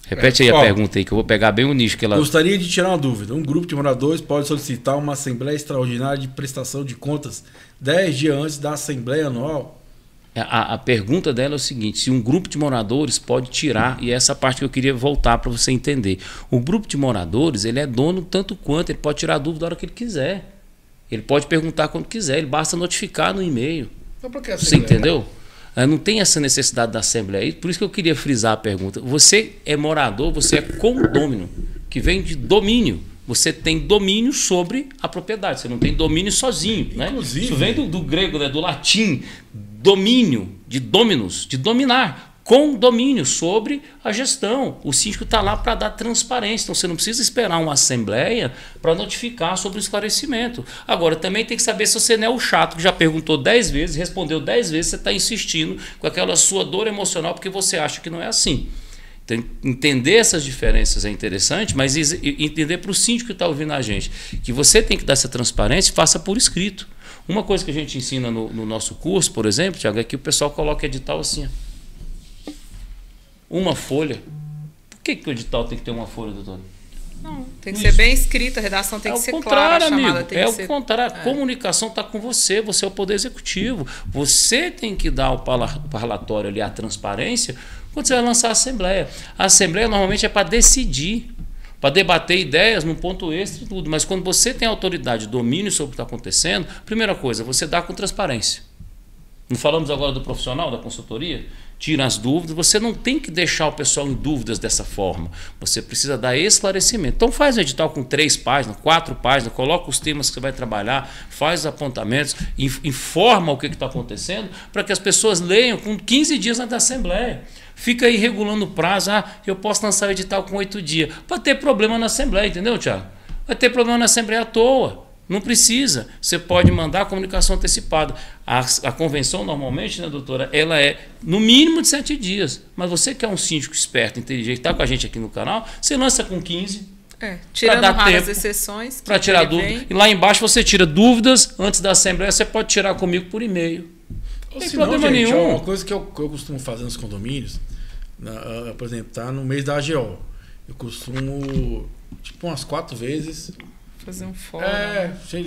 Repete aí a pergunta aí, que eu vou pegar bem o nicho que ela... Gostaria de tirar uma dúvida. Um grupo de moradores pode solicitar uma assembleia extraordinária de prestação de contas 10 dias antes da assembleia anual? A pergunta dela é o seguinte: se um grupo de moradores pode tirar, e essa parte que eu queria voltar para você entender. O grupo de moradores, ele é dono tanto quanto, ele pode tirar a dúvida da hora que ele quiser. Ele pode perguntar quando quiser, ele basta notificar no e-mail. Então, por que você entendeu? Não tem essa necessidade da Assembleia. Por isso que eu queria frisar a pergunta. Você é morador, você é condômino, que vem de domínio. Você tem domínio sobre a propriedade, você não tem domínio sozinho. Inclusive, né? Isso vem do grego, né? Do latim, domínio, de dominus, de dominar, com domínio sobre a gestão. O síndico está lá para dar transparência, então você não precisa esperar uma assembleia para notificar sobre o esclarecimento. Agora, também tem que saber se você não é o chato que já perguntou 10 vezes, respondeu 10 vezes, você está insistindo com aquela sua dor emocional porque você acha que não é assim. Então, entender essas diferenças é interessante, mas entender para o síndico que está ouvindo a gente que você tem que dar essa transparência e faça por escrito. Uma coisa que a gente ensina no nosso curso, por exemplo, Tiago, é que o pessoal coloca edital assim. Ó. Uma folha. Por que o edital tem que ter uma folha, doutor? Não, tem que ser bem escrita, a redação tem que ser clara, a chamada tem que ser... É o contrário, a comunicação está com você, você é o poder executivo. Você tem que dar o parlatório ali, a transparência, quando você vai lançar a Assembleia. A Assembleia normalmente é para decidir, para debater ideias num ponto extra e tudo, mas quando você tem autoridade, domínio sobre o que está acontecendo, primeira coisa, você dá com transparência. Não falamos agora do profissional, da consultoria? Tira as dúvidas, você não tem que deixar o pessoal em dúvidas dessa forma, você precisa dar esclarecimento. Então faz um edital com 3 páginas, 4 páginas, coloca os temas que você vai trabalhar, faz os apontamentos, informa o que está acontecendo, para que as pessoas leiam com 15 dias antes da Assembleia. Fica aí regulando o prazo, eu posso lançar o edital com 8 dias, para ter problema na Assembleia, entendeu, Tiago? Vai ter problema na Assembleia à toa. Não precisa. Você pode mandar a comunicação antecipada. A convenção, normalmente, né, doutora, ela é no mínimo de 7 dias. Mas você que é um síndico esperto, inteligente, está com a gente aqui no canal, você lança com 15. Tirando raras exceções. Para tirar dúvidas. E lá embaixo você tira dúvidas. Antes da Assembleia, você pode tirar comigo por e-mail. Não tem problema nenhum. Uma coisa que eu costumo fazer nos condomínios, por exemplo, tá no mês da AGO. Eu costumo, tipo, umas 4 vezes... fazer um fórum.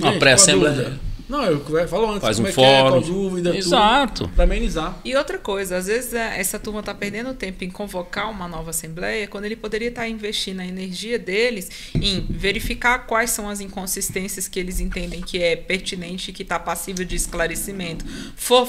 Uma pré-assembleia. Não, eu falo antes. Faz um fórum. Qual dúvida, exato. Para amenizar. E outra coisa, às vezes essa turma está perdendo tempo em convocar uma nova assembleia, quando ele poderia estar investindo a energia deles em verificar quais são as inconsistências que eles entendem que é pertinente e que está passível de esclarecimento.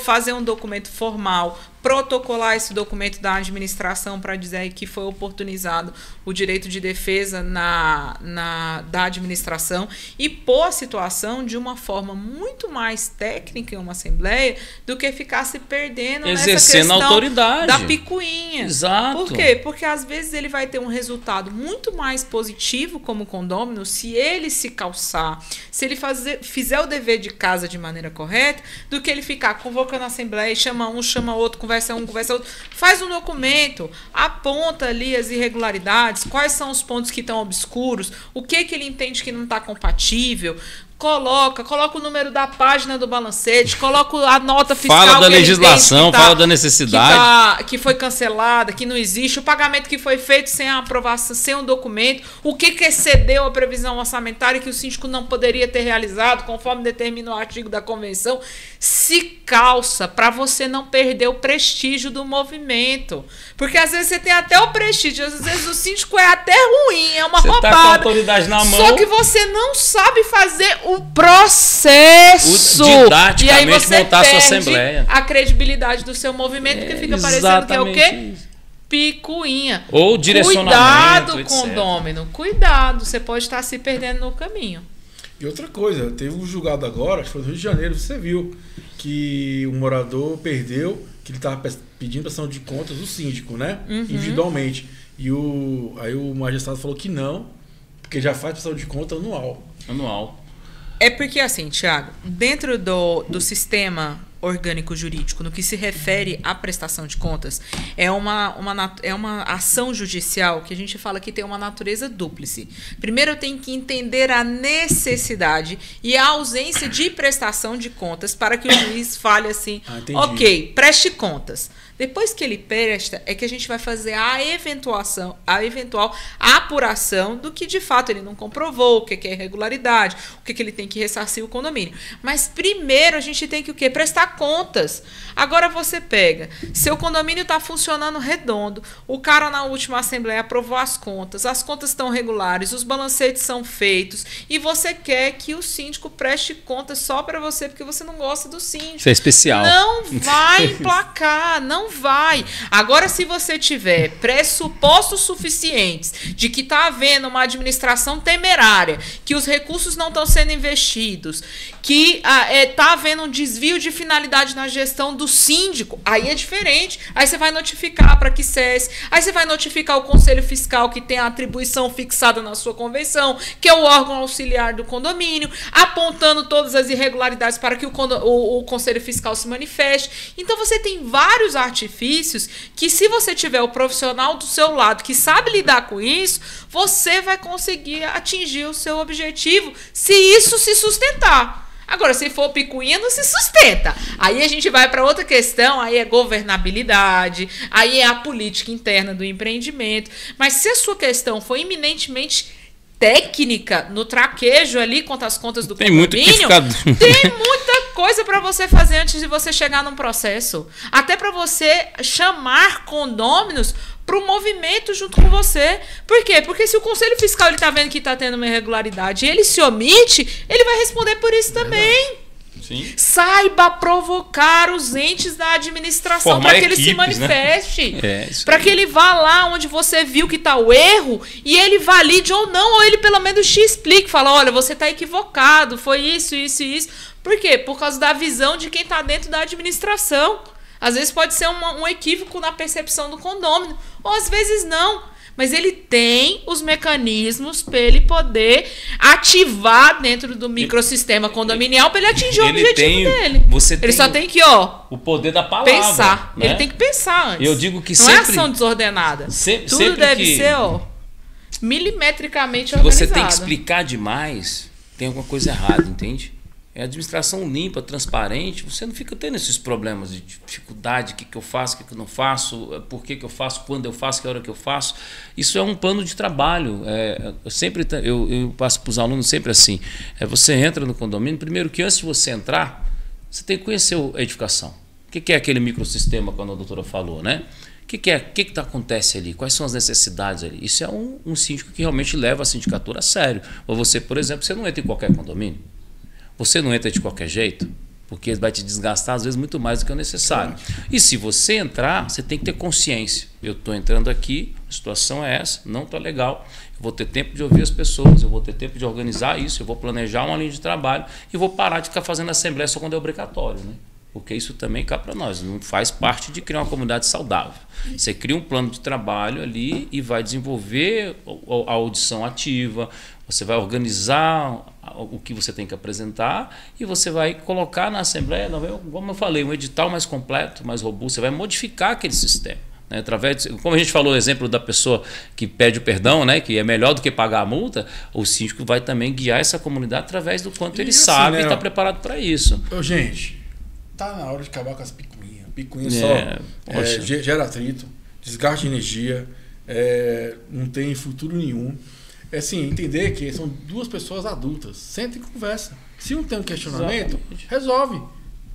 Fazer um documento formal, protocolar esse documento da administração para dizer que foi oportunizado o direito de defesa da administração e pôr a situação de uma forma muito mais técnica em uma assembleia do que ficar se perdendo exercendo nessa questão a autoridade da picuinha. Exato. Por quê? Porque às vezes ele vai ter um resultado muito mais positivo como condômino se ele se calçar, se ele fizer o dever de casa de maneira correta, do que ele ficar convocando a assembleia e chama um, chama outro, conversa outro. Faz um documento, aponta ali as irregularidades, quais são os pontos que estão obscuros, o que ele entende que não está compatível. Coloca o número da página do balancete, coloca a nota fiscal. Fala da legislação, fala da necessidade. Que foi cancelada, que não existe, o pagamento que foi feito sem a aprovação, sem um documento, o que excedeu a previsão orçamentária que o síndico não poderia ter realizado, conforme determina o artigo da convenção. Se calça para você não perder o prestígio do movimento. Porque às vezes você tem até o prestígio, às vezes o síndico é até ruim, é uma roubada. Você tá com a autoridade na mão. Só que você não sabe fazer o processo. Didaticamente e aí você montar a sua assembleia. A credibilidade do seu movimento, que fica parecendo que é o quê? Isso. Picuinha. Ou direcionamento. Cuidado, condômino. Cuidado, você pode estar se perdendo no caminho. E outra coisa, teve um julgado agora, acho que foi no Rio de Janeiro, você viu que o morador perdeu, que ele estava pedindo prestação de contas do síndico, né? Individualmente. E aí o magistrado falou que não, porque já faz prestação de conta anual. É porque assim, Tiago, dentro do sistema orgânico jurídico, no que se refere à prestação de contas, é uma ação judicial que a gente fala que tem uma natureza dúplice. Primeiro eu tenho que entender a necessidade e a ausência de prestação de contas para que o juiz fale assim, ok, preste contas. Depois que ele presta, é que a gente vai fazer a eventual apuração do que de fato ele não comprovou, o que é irregularidade, o que ele tem que ressarcir o condomínio. Mas primeiro a gente tem que o quê? Prestar contas. Agora você pega, seu condomínio está funcionando redondo, o cara na última assembleia aprovou as contas estão regulares, os balancetes são feitos e você quer que o síndico preste contas só para você porque você não gosta do síndico. Isso é especial. Não vai emplacar, não vai. Agora, se você tiver pressupostos suficientes de que está havendo uma administração temerária, que os recursos não estão sendo investidos, que está havendo um desvio de finalidade na gestão do síndico, aí é diferente. Aí você vai notificar para que cesse, aí você vai notificar o Conselho Fiscal, que tem a atribuição fixada na sua convenção, que é o órgão auxiliar do condomínio, apontando todas as irregularidades para que o Conselho Fiscal se manifeste. Então você tem vários artifícios que, se você tiver o profissional do seu lado que sabe lidar com isso, você vai conseguir atingir o seu objetivo, se isso se sustentar. Agora, se for picuinha, não se sustenta. Aí a gente vai para outra questão, aí é governabilidade, aí é a política interna do empreendimento. Mas se a sua questão for eminentemente técnica, no traquejo ali, quanto às contas do condomínio, tem muita coisa para você fazer antes de você chegar num processo. Até para você chamar condôminos para o movimento junto com você. Por quê? Porque se o Conselho Fiscal está vendo que está tendo uma irregularidade e ele se omite, ele vai responder por isso também. Sim. Saiba provocar os entes da administração para que ele se manifeste. Né? Para que ele vá lá onde você viu que está o erro e ele valide ou não, ou ele pelo menos te explique. Fala, olha, você está equivocado, foi isso, isso e isso. Por quê? Por causa da visão de quem está dentro da administração. Às vezes pode ser um equívoco na percepção do condômino, ou às vezes não. Mas ele tem os mecanismos para ele poder ativar dentro do microsistema condominial para ele atingir o objetivo dele. Ele só tem que, o poder da palavra. Pensar. Né? Ele tem que pensar antes. Eu digo que não é ação desordenada. Tudo deve ser, milimetricamente organizado. Você tem que explicar demais, tem alguma coisa errada, entende? É administração limpa, transparente, você não fica tendo esses problemas de dificuldade, o que eu faço, o que eu não faço, por que eu faço, quando eu faço, que hora que eu faço. Isso é um plano de trabalho. Eu passo para os alunos sempre assim. Você entra no condomínio, primeiro que antes de você entrar, você tem que conhecer a edificação. O que é aquele microsistema, quando a doutora falou, né? O que acontece ali? Quais são as necessidades ali? Isso é um síndico que realmente leva a sindicatura a sério. Ou você, por exemplo, você não entra em qualquer condomínio. Você não entra de qualquer jeito, porque vai te desgastar às vezes muito mais do que o necessário. E se você entrar, você tem que ter consciência. Eu estou entrando aqui, a situação é essa, não está legal. Eu vou ter tempo de ouvir as pessoas, eu vou ter tempo de organizar isso, eu vou planejar uma linha de trabalho e vou parar de ficar fazendo assembleia só quando é obrigatório, né? Porque isso também cá para nós, não faz parte de criar uma comunidade saudável. Você cria um plano de trabalho ali e vai desenvolver a audição ativa, você vai organizar o que você tem que apresentar e você vai colocar na Assembleia, como eu falei, um edital mais completo, mais robusto, você vai modificar aquele sistema. Né? Como a gente falou o exemplo da pessoa que pede o perdão, né? Que é melhor do que pagar a multa, o síndico vai também guiar essa comunidade através do quanto ele sabe e está preparado para isso. Gente, tá na hora de acabar com as picuinhas. Picuinha só gera atrito, desgaste de energia, não tem futuro nenhum. É assim, entender que são duas pessoas adultas. Senta e conversa. Se um tem um questionamento, resolve.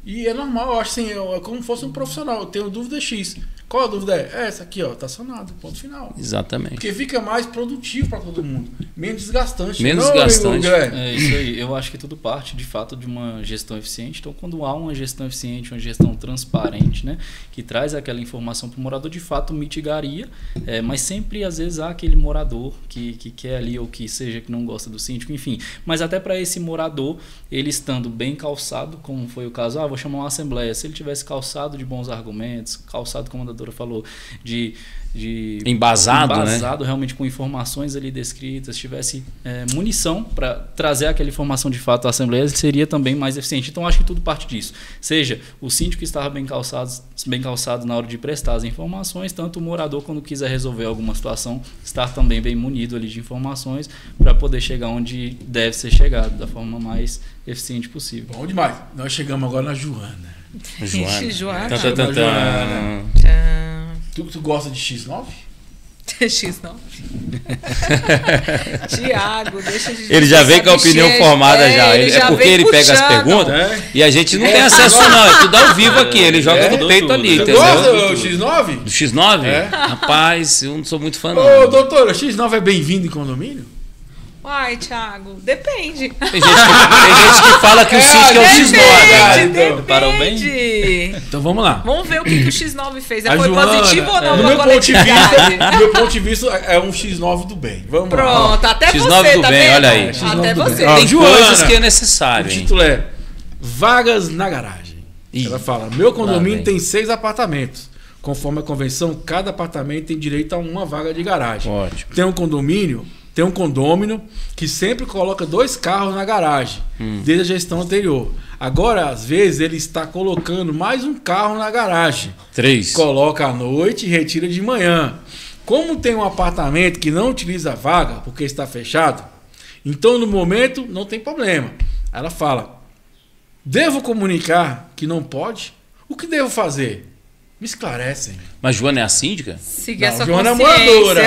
E é normal, eu acho assim, é como se fosse um profissional. Eu tenho dúvida X. Qual a dúvida é? Essa aqui, ó, tá sanado, ponto final. Exatamente. Porque fica mais produtivo para todo mundo. Menos desgastante. Menos desgastante. É isso aí. Eu acho que tudo parte, de fato, de uma gestão eficiente. Então, quando há uma gestão eficiente, uma gestão transparente, né, que traz aquela informação para o morador, de fato, mitigaria. Mas sempre, às vezes, há aquele morador que quer ali, ou que seja, que não gosta do síndico, enfim. Mas até para esse morador, ele estando bem calçado, como foi o caso, vou chamar uma assembleia. Se ele tivesse calçado de bons argumentos, calçado, como a doutora falou, de embasado, né? Realmente com informações ali descritas, tivesse munição para trazer aquela informação de fato à Assembleia, ele seria também mais eficiente. Então acho que tudo parte disso. Seja o síndico que estava bem calçado na hora de prestar as informações, tanto o morador, quando quiser resolver alguma situação, estar também bem munido ali de informações para poder chegar onde deve ser chegado, da forma mais eficiente possível. Bom demais. Nós chegamos agora na Joana. Joana. Joana. Tu gosta de X9? X9. Tiago, deixa de Ele já vem com a opinião formada já. É porque ele pega as perguntas e a gente não tem acesso não. É tudo ao vivo aqui. Ele joga no peito ali, Você entendeu? gosta do X9? Do X9? É. Rapaz, eu não sou muito fã não. Ô, doutora, X9 é bem-vindo em condomínio? Uai, Thiago, depende. Tem gente que fala que o Síndico é o X9. Então. Parou bem? Depende. Então vamos lá. Vamos ver o que o X9 fez. A Foi Joana, positivo ou não no pra meu ponto de coletividade? vista, no meu ponto de vista, é um X9 do bem. Vamos lá. Pronto, até X9 você, do tá bem, vendo? olha aí. X9 Até do você. bem. Ó, Tem Joana, coisas que é O necessário. hein? título é Vagas na Garagem. Ih, Ela fala, meu condomínio vem. tem 6 apartamentos. Conforme a convenção, cada apartamento tem direito a uma vaga de garagem. Ótimo. Tem um condômino que sempre coloca 2 carros na garagem, desde a gestão anterior. Agora, às vezes, ele está colocando mais um carro na garagem. 3. Coloca à noite e retira de manhã. Como tem um apartamento que não utiliza a vaga porque está fechado, então no momento não tem problema. Ela fala: devo comunicar que não pode? O que devo fazer? Me esclarecem. Mas Joana é a síndica? Siga Não, essa Joana é consciência. moradora.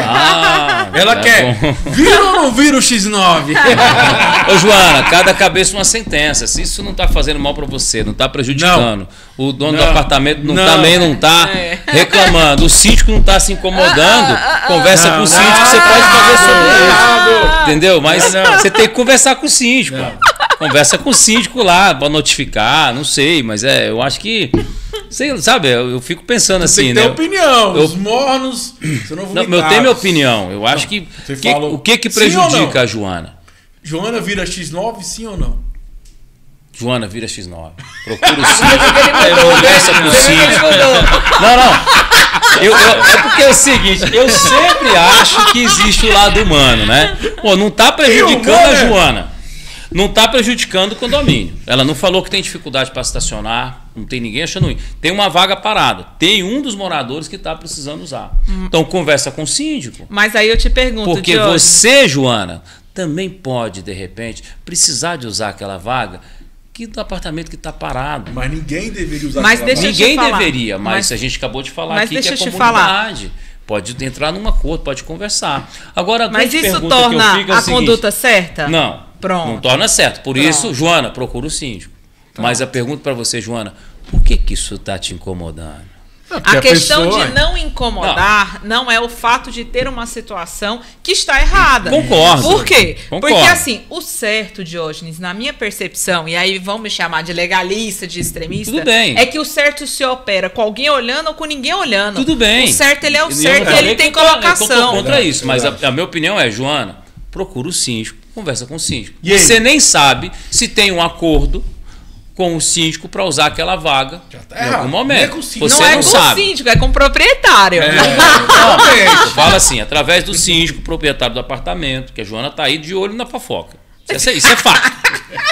Ela tá quer. bom. Vira ou não vira o X9? Ô Joana, cada cabeça uma sentença. Se isso não tá fazendo mal pra você, não tá prejudicando, o dono do Não. apartamento Não. também não tá reclamando, o síndico não tá se incomodando, conversa com o síndico, você pode fazer sobre isso. Entendeu? Mas você tem que conversar com o síndico. Conversa com o síndico lá pra notificar, não sei, mas eu acho que. Sei, sabe, eu fico pensando assim, Tem que ter né? opinião. Os mornos. Você não Não, eu tenho minha opinião. Eu acho que. Você fala O que sim ou não? prejudica a Joana? Joana vira X9, sim ou não? Joana vira X9. Procura o síndico. Conversa com o síndico. Não. É porque é o seguinte, eu sempre acho que existe o lado humano, né? Pô, não tá prejudicando a Joana. Não tá prejudicando o condomínio. Ela não falou que tem dificuldade para estacionar, não tem ninguém achando ruim. Tem uma vaga parada. Tem um dos moradores que está precisando usar. Então conversa com o síndico. Mas aí eu te pergunto, Porque Diogo, você, Joana, também pode, de repente, precisar de usar aquela vaga do apartamento que está parado. Mas ninguém deveria usar Mas aquela deixa eu vaga. te Ninguém falar. deveria, mas Mas- a gente acabou de falar mas aqui que deixa é eu te falar. comunidade. Pode entrar num acordo, pode conversar. Agora, a mas grande isso pergunta que eu torna fico é o a seguinte, conduta certa? Não. Pronto. Não torna certo. Por isso, Joana, procura o síndico. Mas a pergunta para você, Joana, por que isso está te incomodando? Porque A questão pessoa- de não incomodar não é o fato de ter uma situação que está errada. Concordo. Por quê? Concordo. Porque assim, o certo, Diógenes, na minha percepção, e aí vão me chamar de legalista, de extremista, Tudo bem. é que o certo se opera com alguém olhando ou com ninguém olhando. Tudo bem. O certo, ele é o Eu certo não e falei ele tem que eu tô colocação. contra isso, mas a minha opinião é, Joana, procura o síndico, conversa com o síndico. E aí? Você nem sabe se tem um acordo com o síndico para usar aquela vaga Já tá em errado. algum Nem é momento. com o síndico. Você não é não com sabe. o síndico, é com o proprietário. Eu falo assim, através do síndico, proprietário do apartamento, que a Joana tá aí de olho na fofoca. Isso é fato.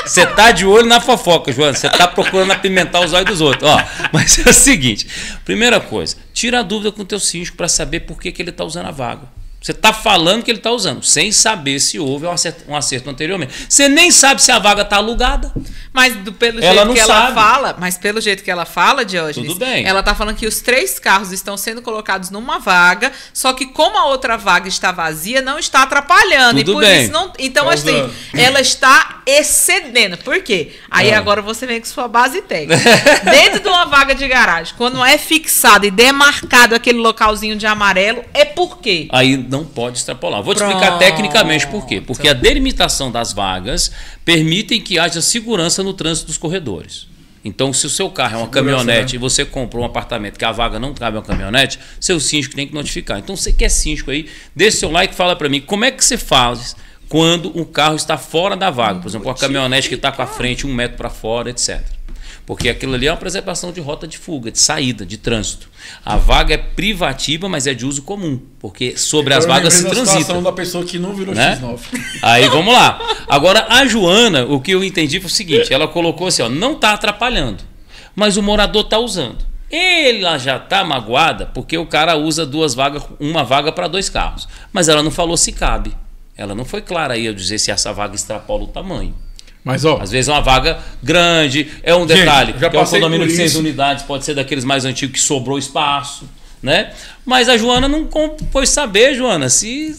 Você tá de olho na fofoca, Joana. Você tá procurando apimentar os olhos dos outros. Ó, mas é o seguinte, primeira coisa, tira a dúvida com o teu síndico para saber por que ele tá usando a vaga. Você está falando que ele está usando, sem saber se houve um acerto anteriormente. Você nem sabe se a vaga está alugada. Mas pelo Ela jeito não que ela sabe. fala, mas pelo jeito que ela fala, Diógenes, Tudo bem. ela tá falando que os 3 carros estão sendo colocados numa vaga, só que como a outra vaga está vazia, não está atrapalhando. Tudo e por bem. isso não. Então, Tá assim, usando. ela está excedendo. Por quê? Aí agora você vem com sua base técnica. Dentro de uma vaga de garagem, quando é fixado e demarcado aquele localzinho de amarelo, é por quê? Aí não pode extrapolar. Vou te explicar Pronto. tecnicamente por quê. Porque a delimitação das vagas permitem que haja segurança no trânsito dos corredores. Então, se o seu carro é uma Segurança, caminhonete né? e você comprou um apartamento que a vaga não cabe a uma caminhonete, seu síndico tem que notificar. Então, você que é síndico aí, deixa seu like e fala para mim, como é que você faz quando um carro está fora da vaga? Por exemplo, uma caminhonete que está com a frente 1 metro para fora, etc. Porque aquilo ali é uma preservação de rota de fuga, de saída, de trânsito. A vaga é privativa, mas é de uso comum, porque sobre as Eu vagas se lembrei da transita. situação da pessoa que não virou Né? X9. Aí vamos lá. Agora, a Joana, o que eu entendi foi o seguinte: ela colocou assim, ó, não está atrapalhando, mas o morador está usando. Ela já está magoada porque o cara usa 2 vagas, uma vaga para 2 carros. Mas ela não falou se cabe. Ela não foi clara aí a dizer se essa vaga extrapola o tamanho. Mas, ó, Às vezes é uma vaga grande, é um Gente, detalhe, já que é um passei condomínio por de 6 isso. unidades, pode ser daqueles mais antigos que sobrou espaço. né? Mas a Joana não foi saber, Joana, se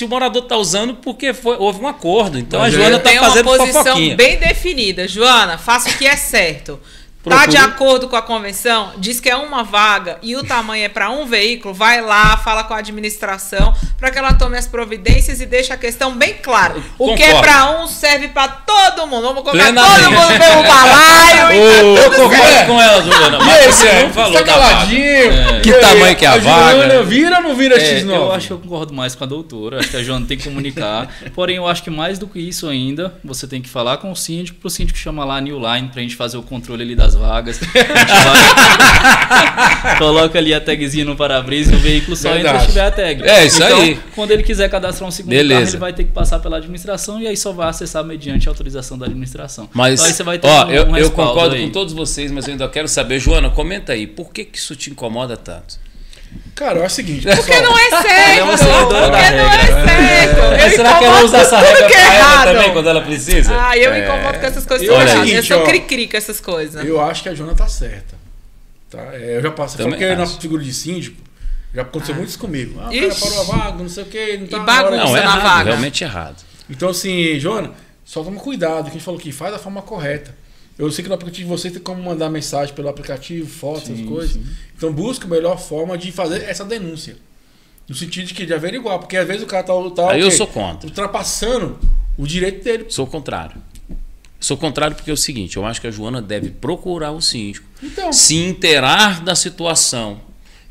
o morador está usando porque houve um acordo. Então Mas a Joana está fazendo uma posição fofoquinha. bem definida. Joana, faça o que é certo. Tá de acordo com a convenção? Diz que é uma vaga e o tamanho é para um veículo, vai lá, fala com a administração para que ela tome as providências e deixe a questão bem clara. O que é para um serve para todo mundo. Vamos colocar todo mundo pelo balaio. Eu concordo com ela, Juliana. Mas você não falou da vaga. Que tamanho que é a vaga? Juliana vira ou não vira X9? Eu acho que eu concordo mais com a doutora. Acho que a Joana tem que comunicar. Porém, eu acho que mais do que isso ainda, você tem que falar com o síndico, para o síndico chamar lá a New Line para a gente fazer o controle ali das vagas. A gente coloca ali a tagzinha no para-brisa e o veículo só entra se tiver a tag. É isso então, aí. Quando ele quiser cadastrar um segundo carro, ele vai ter que passar pela administração e aí só vai acessar mediante a autorização da administração. Mas, então, aí você vai ter eu concordo com todos vocês, mas eu ainda quero saber, Joana, comenta aí, por que isso te incomoda tanto? Cara, é o seguinte, pessoal. Porque não é certo. Porque não é certo. Será que ela usa essa regra pra ela também quando ela precisa? Eu me incomodo com essas coisas. Eu sou cri-cri com essas coisas. Eu acho que a Joana tá certa. Tá? Eu já passei, porque na figura de síndico, já aconteceu muito isso comigo. O cara parou a vaga, não sei o que, não tá na hora. Não, é errado, realmente errado. Então assim, Joana, só toma cuidado, que a gente falou que faz da forma correta. Eu sei que no aplicativo você tem como mandar mensagem pelo aplicativo, fotos, essas coisas. Sim. Então busca a melhor forma de fazer essa denúncia. No sentido de averiguar, porque às vezes o cara tá aí eu sou contra. Ultrapassando o direito dele. Sou contrário. Sou contrário porque é o seguinte, eu acho que a Joana deve procurar o síndico, se inteirar da situação.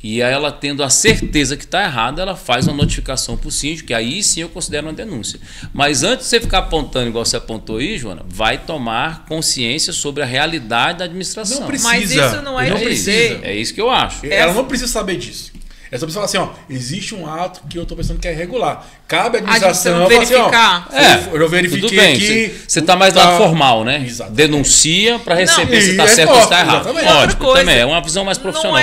E ela tendo a certeza que está errada, ela faz uma notificação para o síndico, que aí sim eu considero uma denúncia. Mas antes de você ficar apontando igual você apontou aí, Joana, vai tomar consciência sobre a realidade da administração. Não precisa. Mas isso não é dizer. É isso que eu acho. Ela não precisa saber disso. É só você falar assim, ó, existe um ato que eu tô pensando que é irregular. Cabe a administração verificar. Assim, ó, eu verifiquei aqui. Você tá mais do lado formal, né? Exatamente. Denuncia para receber se tá certo ou se tá errado. Ótimo, também é uma visão mais profissional.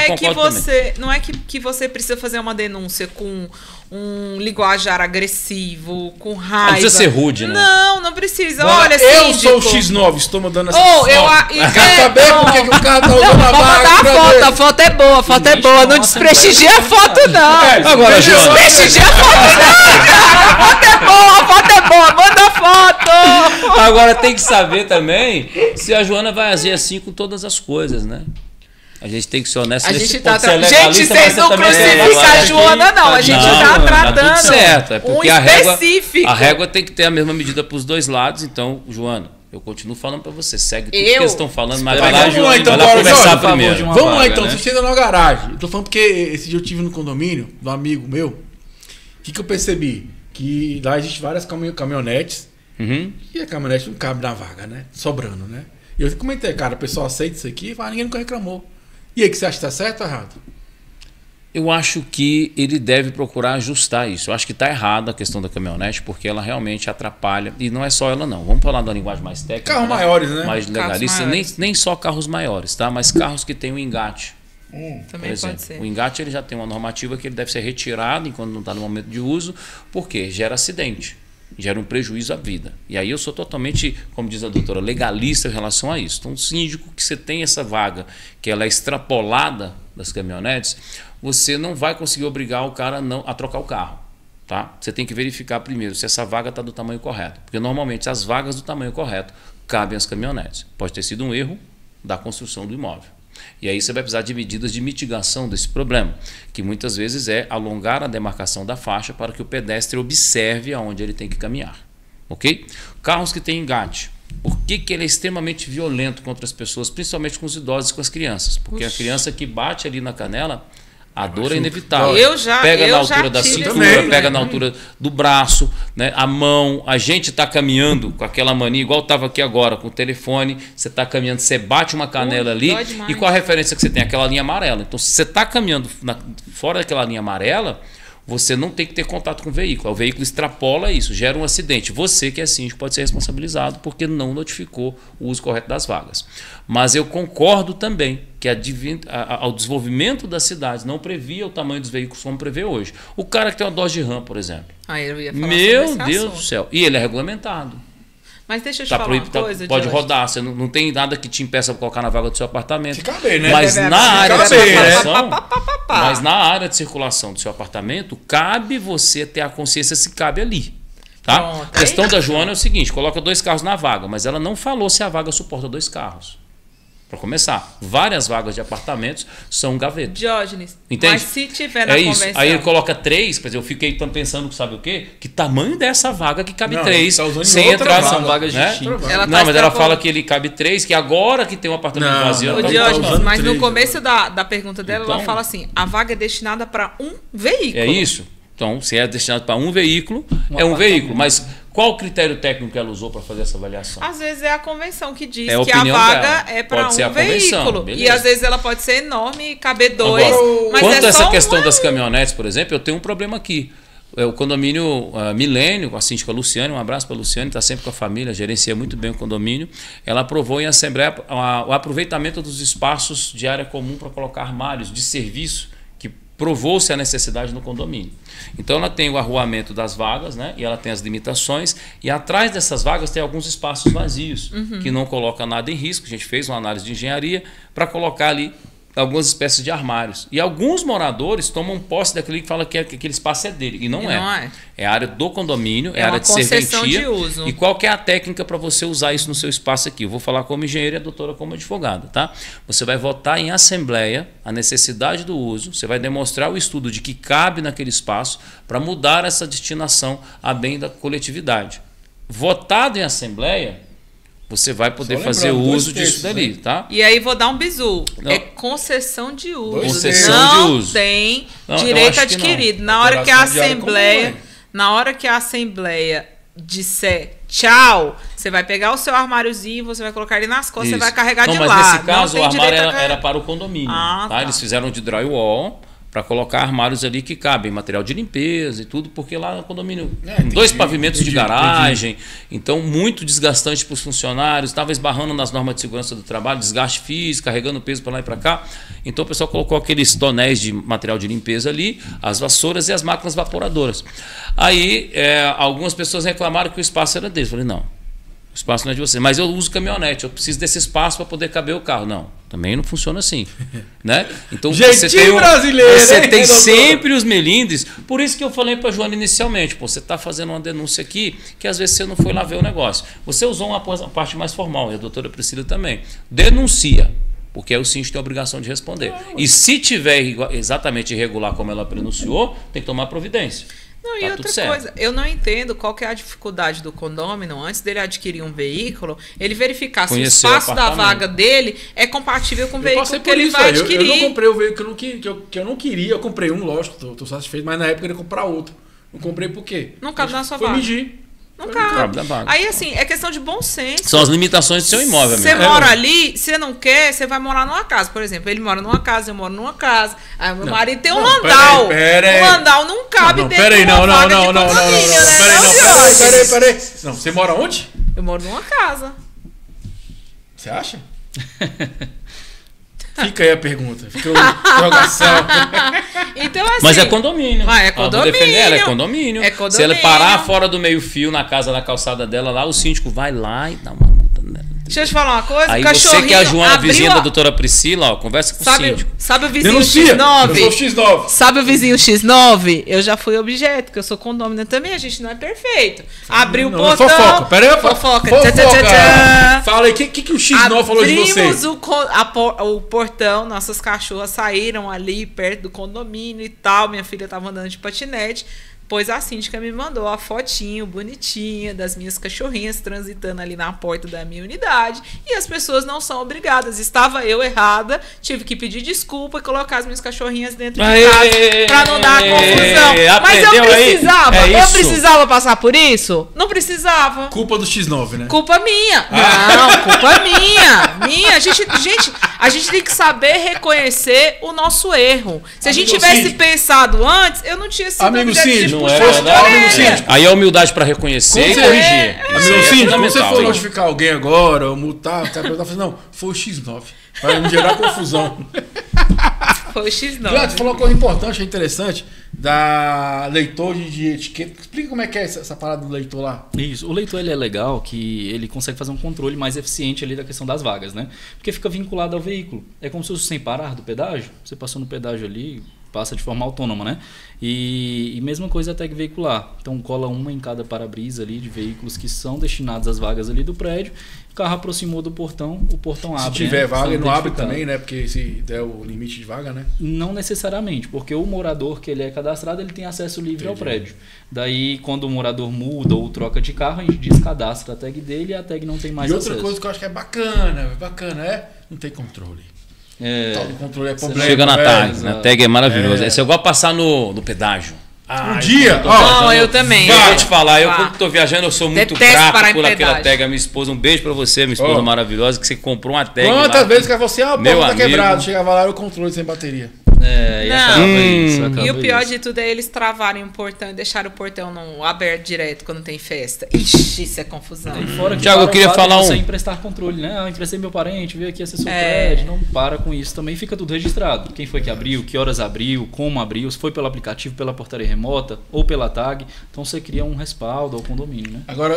Não é que você precisa fazer uma denúncia com um linguajar agressivo, com raiva. Não precisa ser rude, né? Não precisa. Olha, Olha, eu síndico, sou o X9, estou mandando essa foto. Eu quero saber por que o cara tá usando a vaga. A foto é boa, a foto é boa. Não desprestigia a foto, não. Agora, Joana. Desprestigia a foto, não. A foto é boa, manda a foto. Agora tem que saber também se a Joana vai agir assim com todas as coisas, né? A gente tem que ser honesto. Gente, vocês não crucificam a Joana, não. A gente está tratando tudo certo. É porque específico. A régua tem que ter a mesma medida para os dois lados. Então, Joana, eu continuo falando para você. Segue tudo que eles estão falando, mas vai lá, Joana, então, vai lá conversar primeiro. Vamos lá, então. Você entra na garagem. Eu tô falando porque esse dia eu tive no condomínio, do amigo meu. O que eu percebi? Que lá existem várias caminhonetes. E a caminhonete não cabe na vaga, né? Sobrando, né? E eu comentei, cara, o pessoal aceita isso aqui, mas ninguém nunca reclamou. E aí, que você acha que está certo ou errado? Eu acho que ele deve procurar ajustar isso. Eu acho que está errado a questão da caminhonete, porque ela realmente atrapalha. E não é só ela, não. Vamos falar da linguagem mais técnica. Carros maiores, né? Mais legalista. Nem só carros maiores, tá? Mas carros que têm um engate. Também pode ser. O engate ele já tem uma normativa que ele deve ser retirado enquanto não está no momento de uso, porque gera acidente. Gera um prejuízo à vida. E aí eu sou totalmente, como diz a doutora, legalista em relação a isso. Então, um síndico que você tem essa vaga, que ela é extrapolada das caminhonetes, você não vai conseguir obrigar o cara a trocar o carro. Tá? Você tem que verificar primeiro se essa vaga está do tamanho correto. Porque normalmente as vagas do tamanho correto cabem às caminhonetes. Pode ter sido um erro da construção do imóvel. E aí você vai precisar de medidas de mitigação desse problema, que muitas vezes é alongar a demarcação da faixa para que o pedestre observe aonde ele tem que caminhar. Ok? Carros que têm engate. Por que ele é extremamente violento contra as pessoas, principalmente com os idosos e com as crianças? Porque a criança que bate ali na canela, a dor é inevitável. Pega na altura da cintura, pega na altura do braço, né? A mão. A gente está caminhando com aquela mania, igual estava aqui agora, com o telefone. Você está caminhando, você bate uma canela ali. E qual a referência que você tem? Aquela linha amarela. Então, se você está caminhando fora daquela linha amarela, você não tem que ter contato com o veículo. O veículo extrapola isso, gera um acidente. Você, que é síndico, pode ser responsabilizado porque não notificou o uso correto das vagas. Mas eu concordo também que ao desenvolvimento das cidades não previa o tamanho dos veículos como prevê hoje. O cara que tem uma Dodge Ram, por exemplo. Eu ia falar Meu Deus do céu. E ele é regulamentado. Mas deixa eu te Tá falar proibido, uma coisa, pode Jorge. rodar. Você não tem nada que te impeça de colocar na vaga do seu apartamento. Se caber, né? Mas na área de caber, né? circulação, mas na área de circulação do seu apartamento, cabe você ter a consciência se cabe ali. Tá? Pronto, A questão aí- da Joana é o seguinte: coloca 2 carros na vaga, mas ela não falou se a vaga suporta 2 carros. Para começar, várias vagas de apartamentos são gavetas. Diógenes, Entende? mas se tiver na isso. convenção... Aí ele coloca 3, quer dizer, eu fiquei pensando, sabe o quê? Que tamanho dessa vaga que cabe Não, 3 tá usando sem outra entrar vaga. São vagas né? distintas. Ela Não, tá mas ela extrapolando. fala que ele cabe 3, que agora que tem um apartamento Não, vazio... não, Ô, ela tá Diógenes, usando mas no três, começo da pergunta dela, ela Então- fala assim, a vaga é destinada para um veículo. É isso? Então, se é destinado para um veículo, é um apartamento. veículo. Mas qual o critério técnico que ela usou para fazer essa avaliação? Às vezes é a convenção que diz É a que a opinião vaga dela. é para Pode ser um a convenção, veículo. beleza. E às vezes ela pode ser enorme e caber 2, Agora, mas quanto é a essa só questão uma... das caminhonetes, por exemplo, eu tenho um problema aqui. O condomínio Milênio, a síndica Luciane, um abraço para a Luciane, está sempre com a família, gerencia muito bem o condomínio. Ela aprovou em assembleia o aproveitamento dos espaços de área comum para colocar armários de serviço, que provou-se a necessidade no condomínio. Então ela tem o arruamento das vagas, né? E ela tem as limitações, e atrás dessas vagas tem alguns espaços vazios, que não coloca nada em risco. A gente fez uma análise de engenharia para colocar ali algumas espécies de armários. E alguns moradores tomam posse daquele que fala que aquele espaço é dele. E não E é. não é. É a área do condomínio, é É a área uma de concessão serventia. de uso. E qual que é a técnica para você usar isso no seu espaço aqui? Eu vou falar como engenheiro e a doutora como advogada, tá? Você vai votar em assembleia a necessidade do uso, você vai demonstrar o estudo de que cabe naquele espaço para mudar essa destinação a bem da coletividade. Votado em assembleia, você vai poder Só fazer o lembrando, uso 2 disso terços, dali, né? tá? E aí vou dar um bizu. Não. É concessão de uso. 2 Concessão não de uso. tem Não, eu direito acho que não. adquirido. Na hora que a Operação de área assembleia, comum, na hora que a assembleia disser tchau, você vai pegar o seu armáriozinho, você vai colocar ele nas costas, você Isso. vai carregar Não, de mas lá. nesse caso Não o tem armário direito a- era para o condomínio. Ah, tá? tá. Eles fizeram de drywall para colocar armários ali que cabem, material de limpeza e tudo, porque lá no condomínio Entendi, 2 pavimentos de entendi, garagem, então muito desgastante para os funcionários, estava esbarrando nas normas de segurança do trabalho, desgaste físico, carregando peso para lá e para cá. Então o pessoal colocou aqueles tonéis de material de limpeza ali, as vassouras e as máquinas vaporadoras. Aí algumas pessoas reclamaram que o espaço era deles. Eu falei, não, o espaço não é de você, mas eu uso caminhonete, eu preciso desse espaço para poder caber o carro. Não, também não funciona assim, né? Então Jeitinho brasileiro, você hein, tem doutor? sempre os melindres. Por isso que eu falei para a Joana inicialmente, pô, você está fazendo uma denúncia aqui que às vezes você não foi lá ver o negócio. Você usou uma parte mais formal, e a doutora Priscila também. Denuncia, porque aí o síndico tem a obrigação de responder. E se tiver exatamente irregular como ela pronunciou, tem que tomar providência. Não, e Tá outra tudo certo. coisa, eu não entendo qual que é a dificuldade do condômino, antes dele adquirir um veículo, ele verificar se o Conhecer o espaço da apartamento. vaga dele é compatível com o Eu veículo passei que por ele isso vai aí. Eu adquirir. não comprei o veículo que eu não queria. Eu comprei um, lógico, tô satisfeito, mas na época eu queria comprar outro. Não comprei por quê? Não cabe na sua Foi vaga. medir. Não cabe cabe. da vaga. Aí, assim, é questão de bom senso. São as limitações do seu imóvel, Você amigo. mora ali, você não quer, você vai morar numa casa. Por exemplo, ele mora numa casa, eu moro numa casa. Aí o meu marido tem um Não, landau. pera aí. O landau não cabe dentro peraí, de uma vaga de condomínio, né? Peraí. Não, você mora onde? Eu moro numa casa. Você acha? Fica aí a pergunta. Fica a interrogação. Então, assim... Mas é condomínio. Mas é Ah, vou condomínio. defender ela, é condomínio. É condomínio. Se ela parar fora do meio-fio na casa da calçada dela lá, o síndico vai lá e dá uma multa nela. Deixa eu te falar uma coisa. Aí o você cachorrinho que é a Joana, abriu vizinha da doutora Priscila, ó, conversa com o síndico. Sabe o vizinho Denuncia. X9? Eu sou X9. Sabe o vizinho X9? Eu já fui objeto, porque eu sou condômino também, a gente não é perfeito. Abriu o Não, portão. fofoca. Peraí, Fofoca. fofoca. Tchá, tchá, tchá. Fala aí, o que o X9 falou de você? Abrimos o portão, nossas cachorras saíram ali perto do condomínio e tal. Minha filha tava andando de patinete. Pois a síndica me mandou a fotinho bonitinha das minhas cachorrinhas transitando ali na porta da minha unidade. E as pessoas não são obrigadas. Estava eu errada, tive que pedir desculpa e colocar as minhas cachorrinhas dentro de casa pra não dar confusão. Mas eu aprendeu aí? precisava. É Eu isso. precisava passar por isso? Não precisava. Culpa do X9, né? Culpa minha. Não, culpa minha. A gente tem que saber reconhecer o nosso erro. Se a gente Amigo tivesse síndico. pensado antes, eu não tinha sido Amigo objeto de síndico, Não puxar é de verdade? orelha. Aí a humildade para reconhecer e Como corrigir. é. Isso Amigo aí é síndico, quando você fundamental, for hein? notificar alguém agora, ou multar, o cara vai falar, não, foi o X9. Vai me gerar confusão. foi o X9. Você falou uma coisa importante, interessante, da leitor de etiqueta. Explica como é que é essa parada do leitor lá. Isso, o leitor ele é legal que ele consegue fazer um controle mais eficiente ali da questão das vagas, né? Porque fica vinculado ao veículo. É como se fosse sem parar do pedágio. Você passou no pedágio ali, passa de forma autônoma, né? E mesma coisa a tag veicular. Então cola uma em cada para-brisa ali de veículos que são destinados às vagas ali do prédio. O carro aproximou do portão, o portão abre. Se tiver vaga, ele não abre identificado. também, né? Porque se der o limite de vaga, né? Não necessariamente, porque o morador que ele é cadastrado, ele tem acesso livre ao prédio. Daí, quando o morador muda ou troca de carro, a gente descadastra a tag dele e a tag não tem mais acesso. E outra coisa que eu acho que é bacana, não tem controle. O controle é problema. Chega na tag, exato. na tag é maravilhoso. Esse é igual passar no pedágio. Um dia, Não, eu também. Eu vou te falar, eu quando tô viajando, eu sou muito Detesto parar grato em por aquela pedágio. tag. A minha esposa, um beijo pra você, minha esposa maravilhosa, que você comprou uma tag. quantas lá. vezes que você, o Meu portão tá amigo. quebrado, chegava lá e o controle sem bateria. E Não. acaba isso. Acaba E o pior isso. de tudo é eles travarem o portão e deixarem o portão aberto direto quando tem festa. Ixi, isso é confusão. E fora que Thiago, eu para o queria fato de falar você um- emprestar controle, né? Ah, emprestei meu parente, veio aqui acessou o É. prédio. Não para com isso também, fica tudo registrado. Quem foi que abriu, que horas abriu, como abriu, se foi pelo aplicativo, pela portaria remota ou pela tag. Então você cria um respaldo ao condomínio, né? Agora,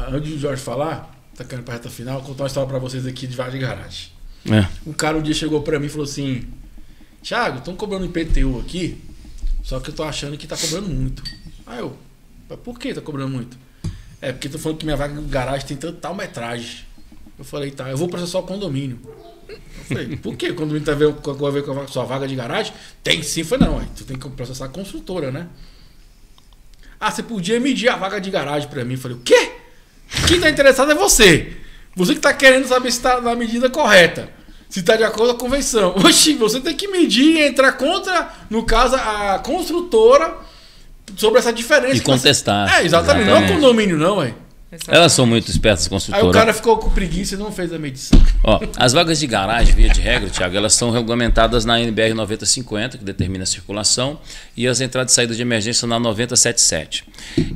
antes do Jorge falar, tá querendo pra reta final, vou contar uma história pra vocês aqui de vaga de garagem. É. Um cara um dia chegou pra mim e falou assim: Thiago, estão cobrando IPTU aqui, só que eu tô achando que tá cobrando muito. Aí eu, mas por que tá cobrando muito? É porque tô falando que minha vaga de garagem tem tal metragem. Eu falei, tá, eu vou processar o condomínio. Eu falei, por que o condomínio tá a ver com a sua vaga de garagem? Tem sim. Eu falei, não, aí tu tem que processar a construtora, né? Ah, você podia medir a vaga de garagem pra mim. Eu falei, o quê? Quem tá interessado é você. Você que tá querendo saber se tá na medida correta. Se tá de acordo com a convenção. Oxi, você tem que medir e entrar contra, no caso, a construtora sobre essa diferença. E contestar. É, exatamente. Não é Exatamente. condomínio, não, ué. Elas são muito espertas, Aí construtoras. o cara ficou com preguiça e não fez a medição. Ó, as vagas de garagem, via de regra, Thiago, elas são regulamentadas na NBR 9050, que determina a circulação, e as entradas e saídas de emergência na 9077.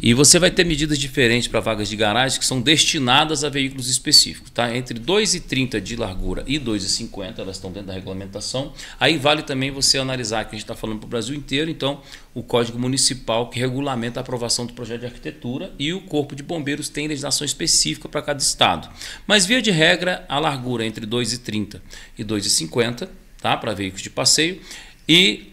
E você vai ter medidas diferentes para vagas de garagem que são destinadas a veículos específicos, tá? Entre 2,30 de largura e 2,50, elas estão dentro da regulamentação. Aí vale também você analisar, que a gente está falando para o Brasil inteiro, então, o Código Municipal que regulamenta a aprovação do projeto de arquitetura, e o Corpo de Bombeiros tem legislação específica para cada estado. Mas, via de regra, a largura entre 2,30 e 2,50, tá? Para veículos de passeio, e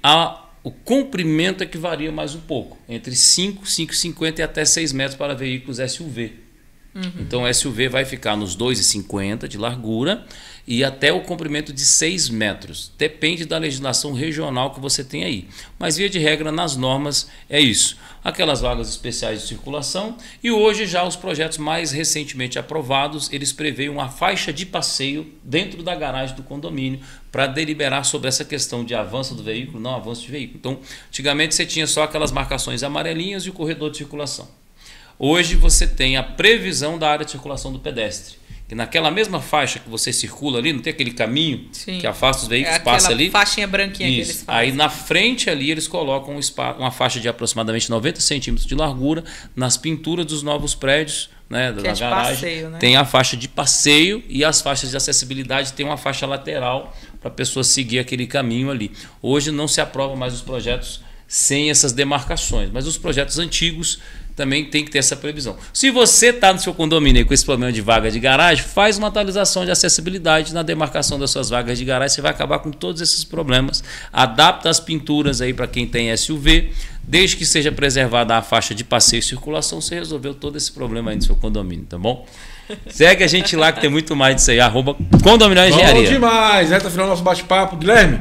o comprimento é que varia mais um pouco, entre 5, 5,50 e até 6 metros para veículos SUV. Então o SUV vai ficar nos 2,50 de largura e até o comprimento de 6 metros. Depende da legislação regional que você tem aí. Mas, via de regra, nas normas é isso. Aquelas vagas especiais de circulação, e hoje já os projetos mais recentemente aprovados, eles preveem uma faixa de passeio dentro da garagem do condomínio para deliberar sobre essa questão de avanço do veículo, não avanço de veículo. Então, antigamente você tinha só aquelas marcações amarelinhas e o corredor de circulação. Hoje você tem a previsão da área de circulação do pedestre. Que naquela mesma faixa que você circula ali, não tem aquele caminho Sim. que afasta os veículos, Aquela passa ali? faixinha branquinha que eles Isso. fazem. Aí na frente ali eles colocam uma faixa de aproximadamente 90 centímetros de largura nas pinturas dos novos prédios, né, da Que é de garagem. passeio, né? Tem a faixa de passeio e as faixas de acessibilidade tem uma faixa lateral para a pessoa seguir aquele caminho ali. Hoje não se aprova mais os projetos sem essas demarcações, mas os projetos antigos também tem que ter essa previsão. Se você está no seu condomínio com esse problema de vaga de garagem, faz uma atualização de acessibilidade na demarcação das suas vagas de garagem, você vai acabar com todos esses problemas. Adapta as pinturas aí para quem tem SUV, desde que seja preservada a faixa de passeio e circulação, você resolveu todo esse problema aí no seu condomínio, tá bom? Segue a gente lá que tem muito mais disso aí, @Condominial Engenharia. Bom demais, reta final do nosso bate-papo. Guilherme,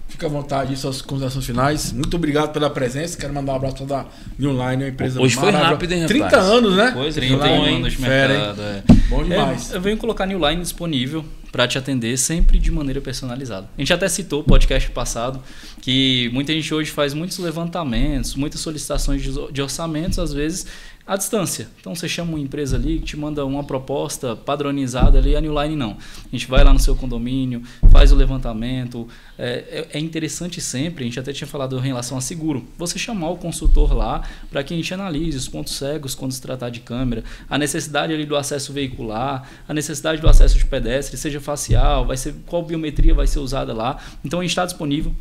fica à vontade de suas considerações finais. Muito obrigado pela presença. Quero mandar um abraço para da New Line, uma empresa Hoje foi maravilhosa. rápido, hein, rapaz? 30 anos, né? Coisa, 31 New Line, anos de fera, hein? mercado. Bom demais. Eu venho colocar New Line disponível para te atender sempre de maneira personalizada. A gente até citou o podcast passado que muita gente hoje faz muitos levantamentos, muitas solicitações de orçamentos, às vezes à distância. Então você chama uma empresa ali que te manda uma proposta padronizada ali, a New Line não. A gente vai lá no seu condomínio, faz o levantamento. É interessante sempre, a gente até tinha falado em relação a seguro, você chamar o consultor lá para que a gente analise os pontos cegos quando se tratar de câmera, a necessidade ali do acesso veicular, a necessidade do acesso de pedestre, seja facial, qual biometria vai ser usada lá. Então a gente está disponível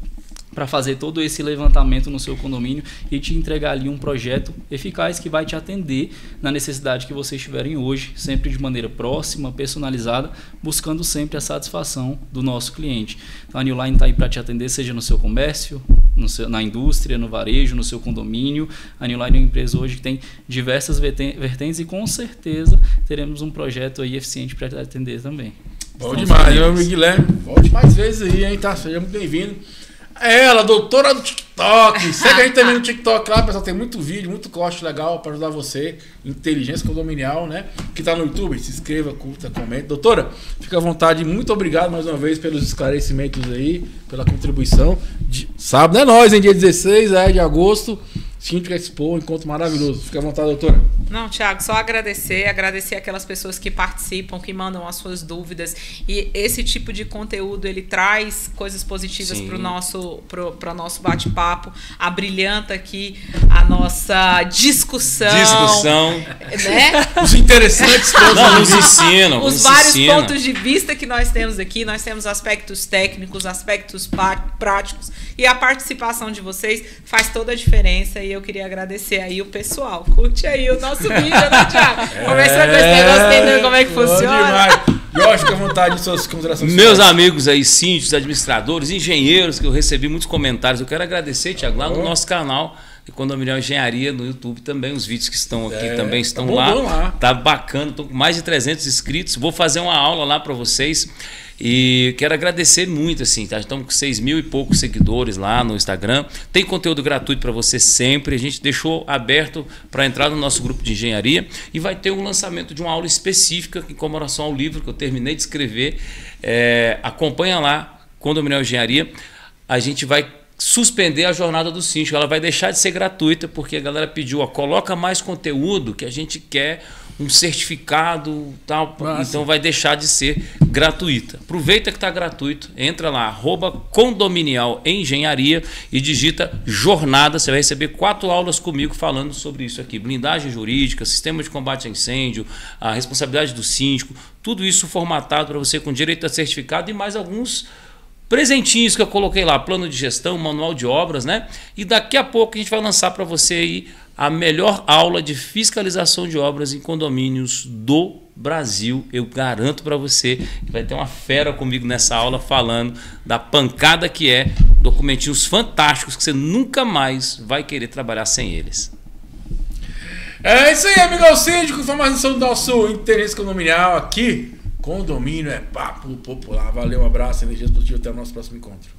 para fazer todo esse levantamento no seu condomínio e te entregar ali um projeto eficaz que vai te atender na necessidade que vocês tiverem hoje, sempre de maneira próxima, personalizada, buscando sempre a satisfação do nosso cliente. Então a New Line está aí para te atender, seja no seu comércio, na indústria, no varejo, no seu condomínio. A New Line é uma empresa hoje que tem diversas vertentes e com certeza teremos um projeto aí eficiente para te atender também. Bom demais, meu amigo Guilherme. Volte mais vezes aí, hein, tá? Seja muito bem-vindo. Ela, doutora do TikTok. Segue a gente também no TikTok lá, pessoal. Tem muito vídeo, muito corte legal para ajudar você. Inteligência condominial, né? Que tá no YouTube. Se inscreva, curta, comente. Doutora, fica à vontade. Muito obrigado mais uma vez pelos esclarecimentos aí, pela contribuição. Sábado é nós, em dia 16 de agosto. Síndica Expo, um encontro maravilhoso. Fica à vontade, doutora. Não, Thiago, só agradecer aquelas pessoas que participam, que mandam as suas dúvidas. E esse tipo de conteúdo, ele traz coisas positivas para o nosso bate-papo, abrilhanta aqui a nossa discussão. Né? Os interessantes pontos nos ensinam. Os vários pontos de vista que nós temos aqui. Nós temos aspectos técnicos, aspectos práticos. E a participação de vocês faz toda a diferença. E eu queria agradecer aí o pessoal. Curte aí o nosso vídeo, né, Thiago? Começando com esse negócio, entendendo como é que funciona. Eu acho que à vontade de suas considerações. Meus amigos aí, síndicos, administradores, engenheiros, que eu recebi muitos comentários. Eu quero agradecer, Thiago, lá no nosso canal de Condominial Engenharia no YouTube também. Os vídeos que estão aqui também estão lá. Tá bacana, estou com mais de 300 inscritos. Vou fazer uma aula lá para vocês. E quero agradecer muito, assim, tá? Estamos com 6.000 e poucos seguidores lá no Instagram. Tem conteúdo gratuito para você sempre. A gente deixou aberto para entrar no nosso grupo de engenharia. E vai ter um lançamento de uma aula específica em comemoração ao livro que eu terminei de escrever. Acompanha lá, Condominial Engenharia. A gente vai suspender a jornada do síndico. Ela vai deixar de ser gratuita porque a galera pediu, coloca mais conteúdo que a gente quer um certificado, tal. Então vai deixar de ser gratuita. Aproveita que está gratuito, entra lá, @Condominial Engenharia e digita jornada. Você vai receber 4 aulas comigo falando sobre isso aqui: blindagem jurídica, sistema de combate a incêndio, a responsabilidade do síndico, tudo isso formatado para você com direito a certificado e mais alguns presentinhos que eu coloquei lá, plano de gestão, manual de obras, né? E daqui a pouco a gente vai lançar para você aí a melhor aula de fiscalização de obras em condomínios do Brasil. Eu garanto para você que vai ter uma fera comigo nessa aula falando da pancada que é, documentinhos fantásticos que você nunca mais vai querer trabalhar sem eles. É isso aí, amigo síndico. Informação do nosso interesse condominial aqui. Condomínio é papo popular. Valeu, um abraço, energia positiva. Até o nosso próximo encontro.